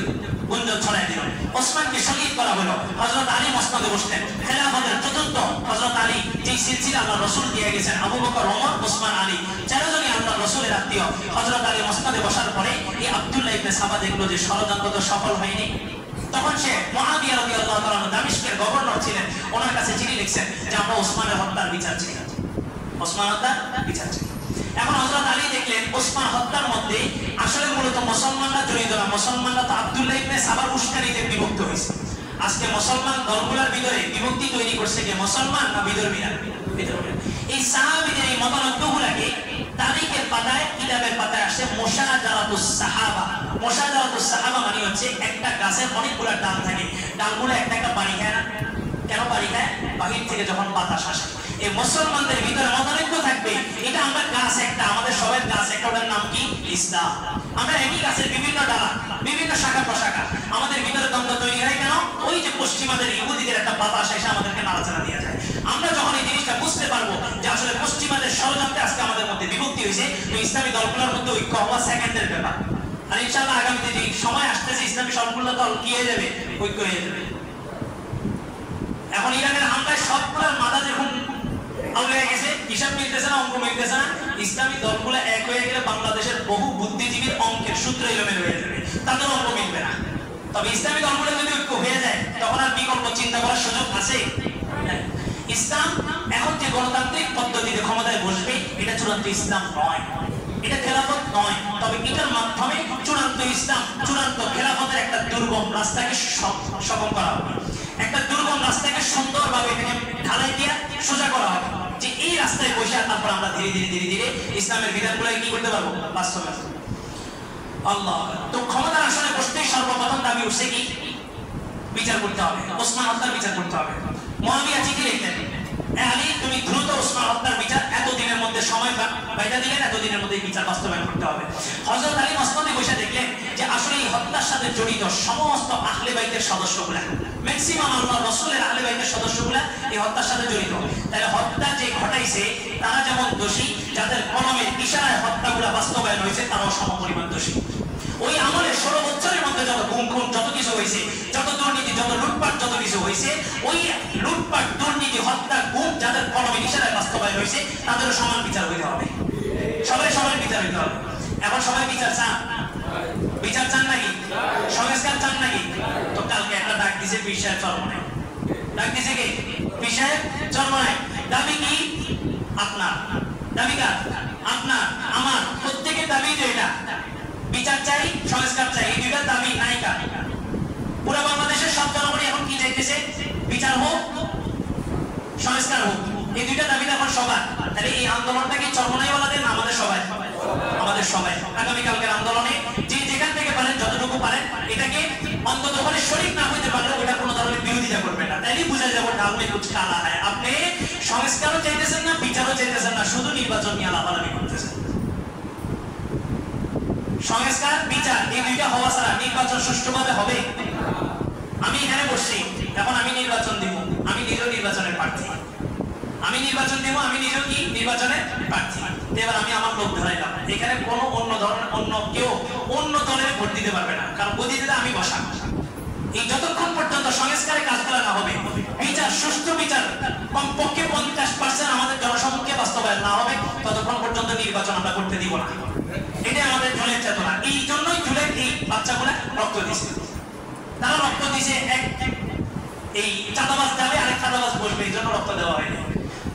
গুঞ্জন ছড়ায় দিল। ওসমানকে শহীদ করা হলো। হযরত আলী মসনদে বসলেন। খেলাফতের চতুর্থ হযরত আলী যে সিলসিলা আল্লাহ রাসূল দিয়ে গেছেন, আবু বকর, ওমর, ওসমান, আলী চারজনই আল্লাহ রাসূলের আত্মীয়। হযরত আলী মসনদে বসার পরে এই আব্দুল্লাহ ইবনে সাবা দেখলো যে ষড়যন্ত্র তো সফল হয়নি। তখন সে মুআবিয়া রাদিয়াল্লাহু তাআলা দামেস্কের গভর্নর ছিলেন, ওনার কাছে চিঠি লিখছেন যে আমরা ওসমানের হত্যার বিচার চাই, ওসমান হত্যার বিচার চাই। এখন হযরত আলী দেখলেন ওসমান হত্যার মধ্যে আসলে মূলত মুসলমানরা জড়িত না, মুসলমানরা তো আব্দুল্লাহ ইবনে সাবার উস্কানিতে বিভক্ত হয়েছে। আজকে মুসলমান দলগুলোর ভিতরে বিভক্তি তৈরি করছে কে, মুসলমান না বিধর্মীরা? বিধর্মীরা। এই সাহাবীদের এই মতানৈক্যগুলোকে তারিখের পাতায়, কিতাবের পাতায় আসে মুশাজারাতুস সাহাবা। মুশাজারাতুস সাহাবা মানে হচ্ছে একটা গাছের অনেকগুলো ডাল থাকে, ডালগুলো একটা একটা বাড়ি খায় না? কেন বাড়ি খায়? বাহির থেকে যখন বাতাস আসে। এই মুসলমানদের ভিতরে মতানৈক্য থাকবে, এটা আমরা গাছ একটা, আমাদের সবার গাছ একটা, ওটার নাম কি? ইসলাম। আমরা একই গাছের বিভিন্ন ডালা, বিভিন্ন শাখা প্রশাখা, আমাদের ভিতরে দ্বন্দ্ব তৈরি হয় কেন? ওই যে পশ্চিমাদের ইহুদিদের একটা বাতাস এসে আমাদেরকে নাড়াচাড়া দিয়ে যায়। আমরা যখন এই জিনিসটা বুঝতে পারবো যে আসলে পশ্চিমাদের ষড়যন্ত্রে আজকে আমাদের মধ্যে বিভক্তি হয়েছে, তো ইসলামী দলগুলোর মধ্যে ঐক্য হওয়া সেকেন্ডের ব্যাপার। আর ইনশাআল্লাহ আগামীতে যে সময় আসতেছে ইসলামী সবগুলো দল কি হয়ে যাবে? ঐক্য হয়ে যাবে। এখন ইরানের হামলায় সবগুলোর মাথা যখন আউলিয়া গেছে, হিসাব মিলতেছে না, অঙ্ক মিলতেছে না, ইসলামী দলগুলো এক হয়ে গেলে বাংলাদেশের বহু বুদ্ধিজীবীর অঙ্কের সূত্র এলোমেলো হয়ে যাবে, তাদের অঙ্ক মিলবে না। তবে ইসলামী দলগুলো যদি ঐক্য হয়ে যায় তখন আর বিকল্প চিন্তা করার সুযোগ আছে। ইসলাম এখন যে গণতান্ত্রিক পদ্ধতিতে ক্ষমতায় বসবে, এটা চূড়ান্ত ইসলাম নয়, এটা খেলাফত নয়। তবে এটার মাধ্যমে চূড়ান্ত ইসলাম, চূড়ান্ত খেলাফতের একটা দুর্গম রাস্তাকে সফল করা হবে, একটা দুর্গম রাস্তাকে সুন্দরভাবে এখানে ঢালাই দিয়ে সোজা করা হবে, যে এই রাস্তায় বসে তারপর আমরা ধীরে ধীরে ধীরে ধীরে ইসলামের বিধানগুলোকে কি করতে পারবো? বাস্তবায়ন। আল্লাহ। তো ক্ষমতার আসনে বসতেই সর্বপ্রথম দাবি উঠছে কি? বিচার করতে হবে, ওসমান হত্যার বিচার করতে হবে। মুআবিয়া চিঠি লিখলেন, আলী তুমি দ্রুত ওসমান হত্যার বিচার এতদিনের মধ্যে সময় বাইদা দিলেন, এতদিনের মধ্যে বিচার বাস্তবায়ন করতে হবে। হযরত আলী মসনদে বসে দেখলেন যে আসলে এই হত্যার সাথে জড়িত সমস্ত আহলে বাইতের সদস্যগুলা, ম্যাক্সিমাম আল্লাহ রাসূলের আহলে বাইতের সদস্যগুলা এই হত্যার সাথে জড়িত। তাহলে হত্যা যে ঘটাইছে তারা যেমন দোষী, যাদের কলমের ইশারায় হত্যাগুলা বাস্তবায়ন হয়েছে তারাও সমপরিমাণ দোষী। ওই আমলে 16 বছরের মধ্যে যত গুম খুন, যত কিছু হয়েছে, যত দুর্নীতি, যত লুটপাট, যত কিছু হয়েছে, ওই লুটপাট, দুর্নীতি, হত্যা, গুম যাদের কলমের ইশারায় বাস্তবায়ন হয়েছে তাদেরও সমান বিচার হইতে হবে। সবাই সবার বিচার হইতে হবে। এখন সবাই বিচার চান? বিচার চান নাকি? সংস্কার চান নাকি? তো কালকে একটা ডাক দিছে পীর সাহেব চরমনায়। ডাক দিছে কে? পীর সাহেব চরমনায়। দাবি কি? আপনার দাবি কার? আপনার, আমার, প্রত্যেকের দাবি তো এটা। বিচার চাই, সংস্কার চাই, এই দুইটা দাবি নাই কার? পুরো বাংলাদেশের সব জনগণই এখন কি চাইতেছে? বিচার হোক, সংস্কার হোক, এই দুইটা দাবি এখন সবার। তাহলে এই আন্দোলনটা কি চরমনাইওয়ালাদের না আমাদের সবাই? আমাদের সবাই। আগামীকালকের আন্দোলনে যে যেখান থেকে পারেন, যতটুকু পারেন, এটাকে অন্তত করে শরীক না হইতে পারলে ওটা কোনো ধরনের বিরোধিতা করবেন না। তাইলে বুঝা যাবে ডাল মে কুছ কালা হয়। আপনি সংস্কারও চাইতেছেন না, বিচারও চাইতেছেন না, শুধু নির্বাচন নিয়ে লাফালাফি করতেছেন। সংস্কার, বিচার এই দুইটা হওয়া ছাড়া নির্বাচন সুষ্ঠুভাবে হবে? আমি এখানে বসছি, এখন আমি নির্বাচন দিব, আমি নিজেও নির্বাচনের প্রার্থী, আমি নির্বাচন দেব, আমি নিজেও কি নির্বাচনের প্রার্থী। এবার আমি আমার লোক ধরাইলাম, এখানে কোনো অন্য ধরনের অন্য কেউ অন্য দলের ভোট দিতে পারবে না, কারণ ভোট দিতে আমি বসা। এই যতক্ষণ পর্যন্ত সংস্কারে কাজ করা না হবে, বিচার, সুষ্ঠু বিচার কমপক্ষে 50% আমাদের জনসমক্ষে বাস্তবায়ন না হবে, ততক্ষণ পর্যন্ত নির্বাচন আমরা করতে দিব না। এটাই আমাদের জনের চেতনা। এই জন্যই জুলাই এই বাচ্চাগুলা রক্ত দিছে। তারা রক্ত দিছে, এক এই চাঁদাবাজ যাবে, আরেক চাঁদাবাজ বসবে, এই জন্য রক্ত দেওয়া হয়নি।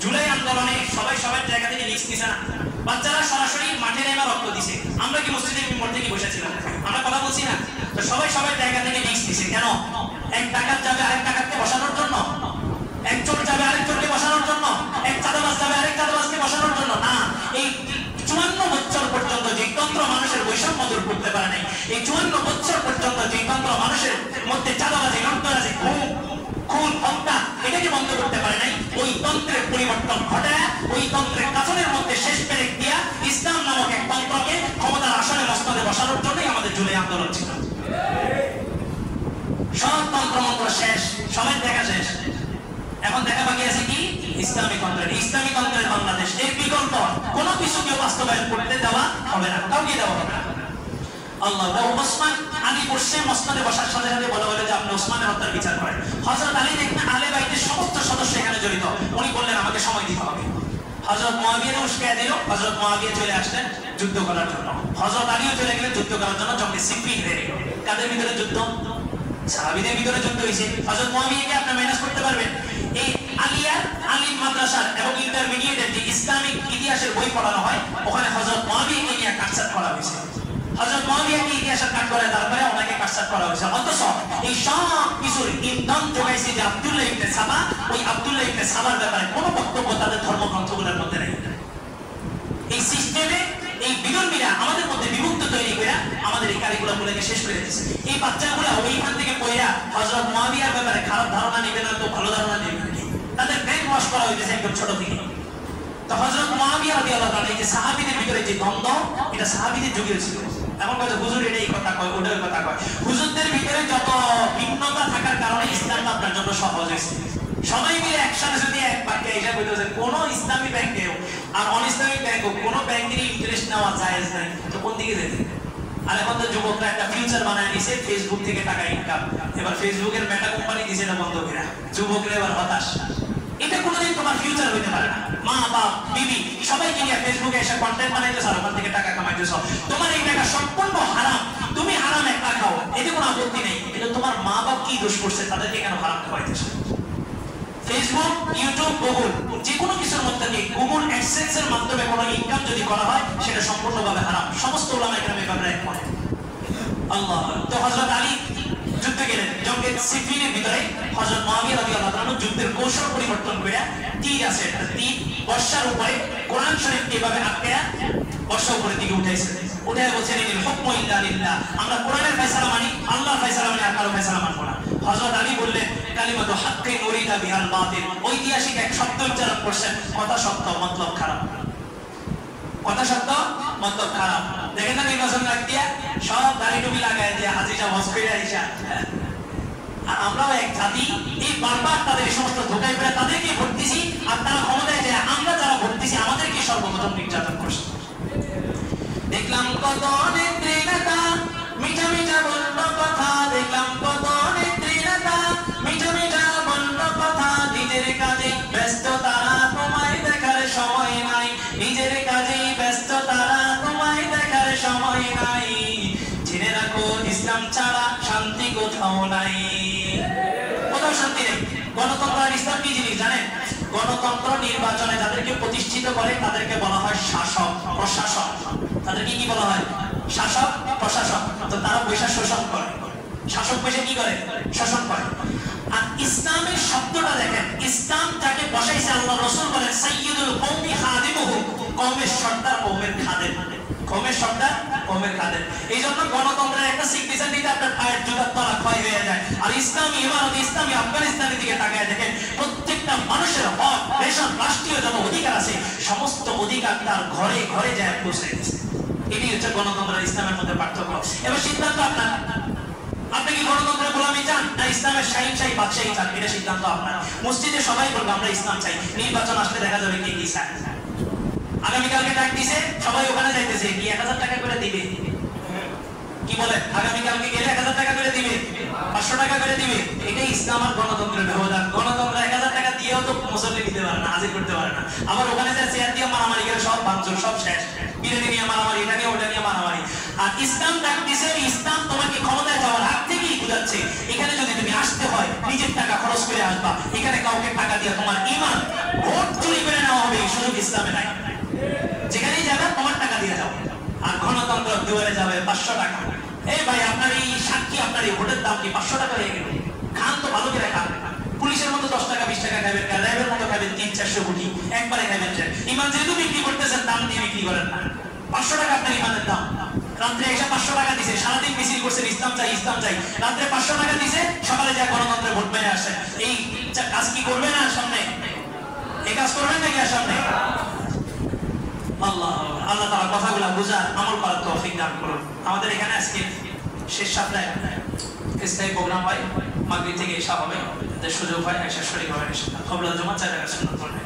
জুলাই আন্দোলনে সবাই সবার জায়গা থেকে রিস্ক নিছে না, বাচ্চারা সরাসরি মাঠে নেমে রক্ত দিছে। আমরা কি মসজিদের মিম্বর থেকে বসেছিলাম? আমরা কথা বলছি না? তো সবাই সবার জায়গা থেকে রিস্ক নিছে। কেন? এক ডাকাত যাবে আরেক ডাকাতকে বসানোর জন্য, এক চোর যাবে আরেক চোরকে বসানোর জন্য, এক চাঁদাবাজ যাবে আরেক চাঁদাবাজকে বসানোর জন্য না। এই 54 বছর পর্যন্ত যে তন্ত্র মানুষের বৈষম্য দূর করতে পারে নাই, এই 54 বছর পর্যন্ত যে তন্ত্র মানুষের মধ্যে চাঁদাবাজি, লুটতরাজি, খুন, হত্যা এটাকে বন্ধ করতে পারে নাই, ওই তন্ত্রের পরিবর্তন ঘটায় ওই তন্ত্রের কাফনের মধ্যে শেষ পেরেক দিয়া ইসলাম নামক এক তন্ত্রকে ক্ষমতার আসনে মস্তদে বসানোর জন্যই আমাদের জুলাই আন্দোলন ছিল। সব তন্ত্র মন্ত্র শেষ, সবাই দেখা শেষ। এখন দেখা বাকি আছে কি? ইসলামী তন্ত্রের। ইসলামী তন্ত্রের বাংলাদেশ, এর বিকল্প কোনো কিছুকে বাস্তবায়ন করতে দেওয়া হবে না, কাউকে দেওয়া হবে না। আল্লাহ ওসমান আলী বসে মসনদে বসার সাথে সাথে বলা হলো যে আপনি ওসমানের হত্যার বিচার করেন। হযরত আলী দেখেন আহলে বাইতের সমস্ত সদস্য এখানে জড়িত, উনি বললেন আমাকে সময় দিতে হবে। হযরত মুয়াবিয়াকে উস্কায়া দিল, হযরত মুয়াবিয়া চলে আসলেন যুদ্ধ করার জন্য, হযরত আলীও চলে গেলেন যুদ্ধ করার জন্য। জঙ্গে সিফিন হয়ে গেল। কাদের ভিতরে যুদ্ধ? সাহাবীদের ভিতরে যুদ্ধ হয়েছে। হযরত মুয়াবিয়াকে আপনি ম্যানেজ করতে পারবেন? এই আলিম মাদ্রাসার এবং ইন্টারমিডিয়েটের যে ইসলামিক ইতিহাসের বই পড়ানো হয়, ওখানে হযরত মুয়াবিয়াকে নিয়ে কাটছাট করা হয়েছে। হযরত মুয়াবিয়াকে ইতিহাসের কাট করে তারপরে ওনাকে কাটছাট করা হয়েছে। অথচ এই সব কিছুর ইন্ধন যোগাইছে যে আব্দুল্লাহ ইবনে সাবা, ওই আব্দুল্লাহ ইবনে সাবার ব্যাপারে কোনো বক্তব্য তাদের ধর্মগ্রন্থগুলোর মধ্যে নেই। এই সিস্টেমে এই বিধর্মীরা আমাদের মধ্যে বিভক্ত তৈরি করে আমাদের এই কারিকুলামগুলোকে শেষ করে দিয়েছে। এই বাচ্চাগুলো ওইখান থেকে পড়া হযরত মুয়াবিয়ার ব্যাপারে খারাপ ধারণা নেবে না তো ভালো ধারণা নেবে, তাদের ব্রেন ওয়াশ করা হয়েছে একদম ছোট থেকে। তো হযরত মুয়াবিয়া রাদিয়াল্লাহু তাআলা এই যে সাহাবীদের ভিতরে যে দ্বন্দ্ব, এটা সাহাবীদের যুগে ছিল। এমন কথা হুজুর এটা এই কথা কয়, ওটার কথা কয়। হুজুরদের ভিতরে যত ভিন্নতা থাকার কারণে ইসলাম আপনার জন্য সহজ হয়েছে। সবাই মিলে একসাথে যদি এক বাক্যে হিসাব হইতেছে, কোন ইসলামী ব্যাংকেও আর অন ইসলামিক ব্যাংকেও কোনো ব্যাংকেরই ইন্টারেস্ট নেওয়া জায়েজ নাই, তো কোন দিকে যেতে? আর এখন তো যুবকরা একটা ফিউচার বানায় নিছে, ফেসবুক থেকে টাকা ইনকাম। এবার ফেসবুকের মেটা কোম্পানি দিছে না বন্ধ করে, যুবকরা এবার হতাশ। এটা কোনোদিন তোমার ফিউচার হইতে পারে না। মা বাপ বিবি সবাইকে নিয়ে ফেসবুকে এসে কন্টেন্ট বানাইতেছ আর ওখান থেকে টাকা কামাইতেছ, তোমার এই টাকা সম্পূর্ণ হারাম। তুমি হারাম একটা খাও, এতে কোনো আপত্তি নেই, কিন্তু তোমার মা বাপ কি দোষ করছে তাদেরকে কেন হারাম খাওয়াইতেছ? ফেসবুক, ইউটিউব, গুগল, যে কোনো কিছুর মধ্যে দিয়ে গুগল অ্যাডসেন্স এর মাধ্যমে কোনো ইনকাম যদি করা হয় সেটা সম্পূর্ণভাবে হারাম। সমস্ত উলামায়ে কেরাম এই ব্যাপারে একমত। আল্লাহ। তো হযরত আলী যুদ্ধে গেলেন, জঙ্গে সিফিনের ভিতরে হযরত মুয়াবিয়া রাদিয়াল্লাহু তাআলা যুদ্ধের কৌশল পরিবর্তন করে তীর আছে, একটা তীর বর্ষার উপরে কোরআন শরীফ কিভাবে আটকায়া বর্ষা উপরের দিকে উঠাইছে, উঠায় বলছেন ইনিল হুকমু ইল্লা লিল্লাহ, আমরা কোরআনের ফয়সালা মানি, আল্লাহর ফয়সালা মানি, আর কারো ফয়সালা মানব না। হযরত আলী বললেন কালিমাতু হাক্কিন উরিদা বিহাল বাতিল, ঐতিহাসিক এক শব্দ উচ্চারণ করছেন, কথা সত্য মতলব খারাপ, কথা সত্য মতলব খারাপ। দেখেন না নির্বাচন লাগ দিয়া সব দাড়ি টুপি লাগায় যে হাজিরা হজ করে আইসা, আর আমরাও এক জাতি, এই বারবার তাদের এই সমস্ত ধোকায় ফেলে তাদেরকে ভোট দিছি, আর তারা ক্ষমতায় যায় আমরা যারা ভোট দিছি আমাদেরকে সর্বপ্রথম নির্যাতন করছে। দেখলাম কত নেত্রী নেতা মিঠা মিঠা বলল কথা, দেখলাম কত নেত্রী নেতা মিঠা মিঠা বলল কথা, নিজের কাজে ব্যস্ত তারা তোমায় দেখার সময় নাই, নিজের কাজে ব্যস্ত তারা তোমায় দেখার সময় নাই, জেনে রাখো ইসলাম ছাড়া শান্তি কোথাও নাই। কোথাও শান্তি নেই। গণতন্ত্র আর ইসলাম কি জিনিস জানেন? গণতন্ত্র নির্বাচনে যাদেরকে প্রতিষ্ঠিত করে তাদেরকে বলা হয় শাসক প্রশাসক। তাদেরকে কি বলা হয়? শাসক প্রশাসক। তো তারা পয়সা শোষণ করে, শাসক পয়সা কি করে? শোষণ করে। আর ইসলামের শব্দটা দেখেন, ইসলাম যাকে বসাইছে আল্লাহ রাসূল বলেন সাইয়্যিদুল কওমি খাদিমুহু, কওমের সর্দার কওমের খাদেম, কওমের সর্দার কওমের খাদেম। এই জন্য গণতন্ত্রের একটা সিগনেচার দিতে আপনার পায়ের জুতার তলা ক্ষয় হয়ে যায়। আর ইসলামী ইমারত, ইসলামী আফগানিস্তানের দিকে তাকায় দেখেন, প্রত্যেকটা মানুষের হক, রেশন, রাষ্ট্রীয় যত অধিকার আছে সমস্ত অধিকার তার ঘরে ঘরে যায় পৌঁছে গেছে। এটাই হচ্ছে গণতন্ত্র আর ইসলামের মধ্যে পার্থক্য। এবার সিদ্ধান্ত আপনার, আপনি কি গণতন্ত্রের গোলামি চান না ইসলামের শাহী বাদশাহী চান? এটা সিদ্ধান্ত আপনার। মসজিদে সবাই বলবো আমরা ইসলাম চাই, নির্বাচন আসলে দেখা যাবে কে কি চায়। আগামীকালকে ডাক দিছে, সবাই ওখানে যাইতেছে, কি 1000 টাকা করে দিবে? কি বলে? আগামীকালকে গেলে 1000 টাকা করে দিবে, 500 টাকা করে দিবে। এটাই ইসলাম আর গণতন্ত্রের ব্যবধান। গণতন্ত্র 1000 টাকা দিয়েও তো মুসল্লি দিতে পারে না, হাজির করতে পারে না। আবার ওখানে যা চেয়ার দিয়ে মারামারি করে সব ভাঙচুর, সব শেষ, বিরিয়ানি নিয়ে মারামারি, এটা নিয়ে ওটা নিয়ে মারামারি। আর ইসলাম ডাক দিছে, ইসলাম তোমাকে ক্ষমতায় যাওয়ার আগ থেকেই বুঝাচ্ছে এখানে যদি তুমি আসতে হয় নিজের টাকা খরচ করে আসবা, এখানে কাউকে টাকা দিয়ে তোমার ঈমান ভোট চুরি করে ইসলামে নাই। যেখানেই যাবে তোমার টাকা দিয়ে যাও। আর গণতন্ত্র দুয়ারে যাবে 500 টাকা। এই ভাই আপনার এই সাক্ষী আপনার এই ভোটের দাম কি 500 টাকা হয়ে গেল? খান তো ভালো করে খান। পুলিশের মতো 10 টাকা 20 টাকা খাবেন, র্যাবের মতো খাবেন 300-400 কোটি একবারে খাবেন। ইমান যেহেতু বিক্রি করতেছেন দাম দিয়ে বিক্রি করেন না। 500 টাকা আপনার ইমানের দাম। রাত্রে এসে 500 টাকা দিছে, সারাদিন মিছিল করছেন ইসলাম চাই ইসলাম চাই, রাত্রে 500 টাকা দিছে, সকালে যা গণতন্ত্রে ভোট পেয়ে আসে। এই কাজ কি করবেন না সামনে? এই কাজ করবেন নাকি আর সামনে? আল্লাহ আল্লাহ তাআলা কথাগুলো বুঝার আমল করার তৌফিক দান করুন। আমাদের এখানে আজকে শেষ সপ্তাহে স্থায়ী প্রোগ্রাম হয়, মাগরিব থেকে এশা হবে, যাতে সুযোগ হয় এশা শরীক হবে। কবলা জমা 4 টাকা সুন্নাত পড়বে।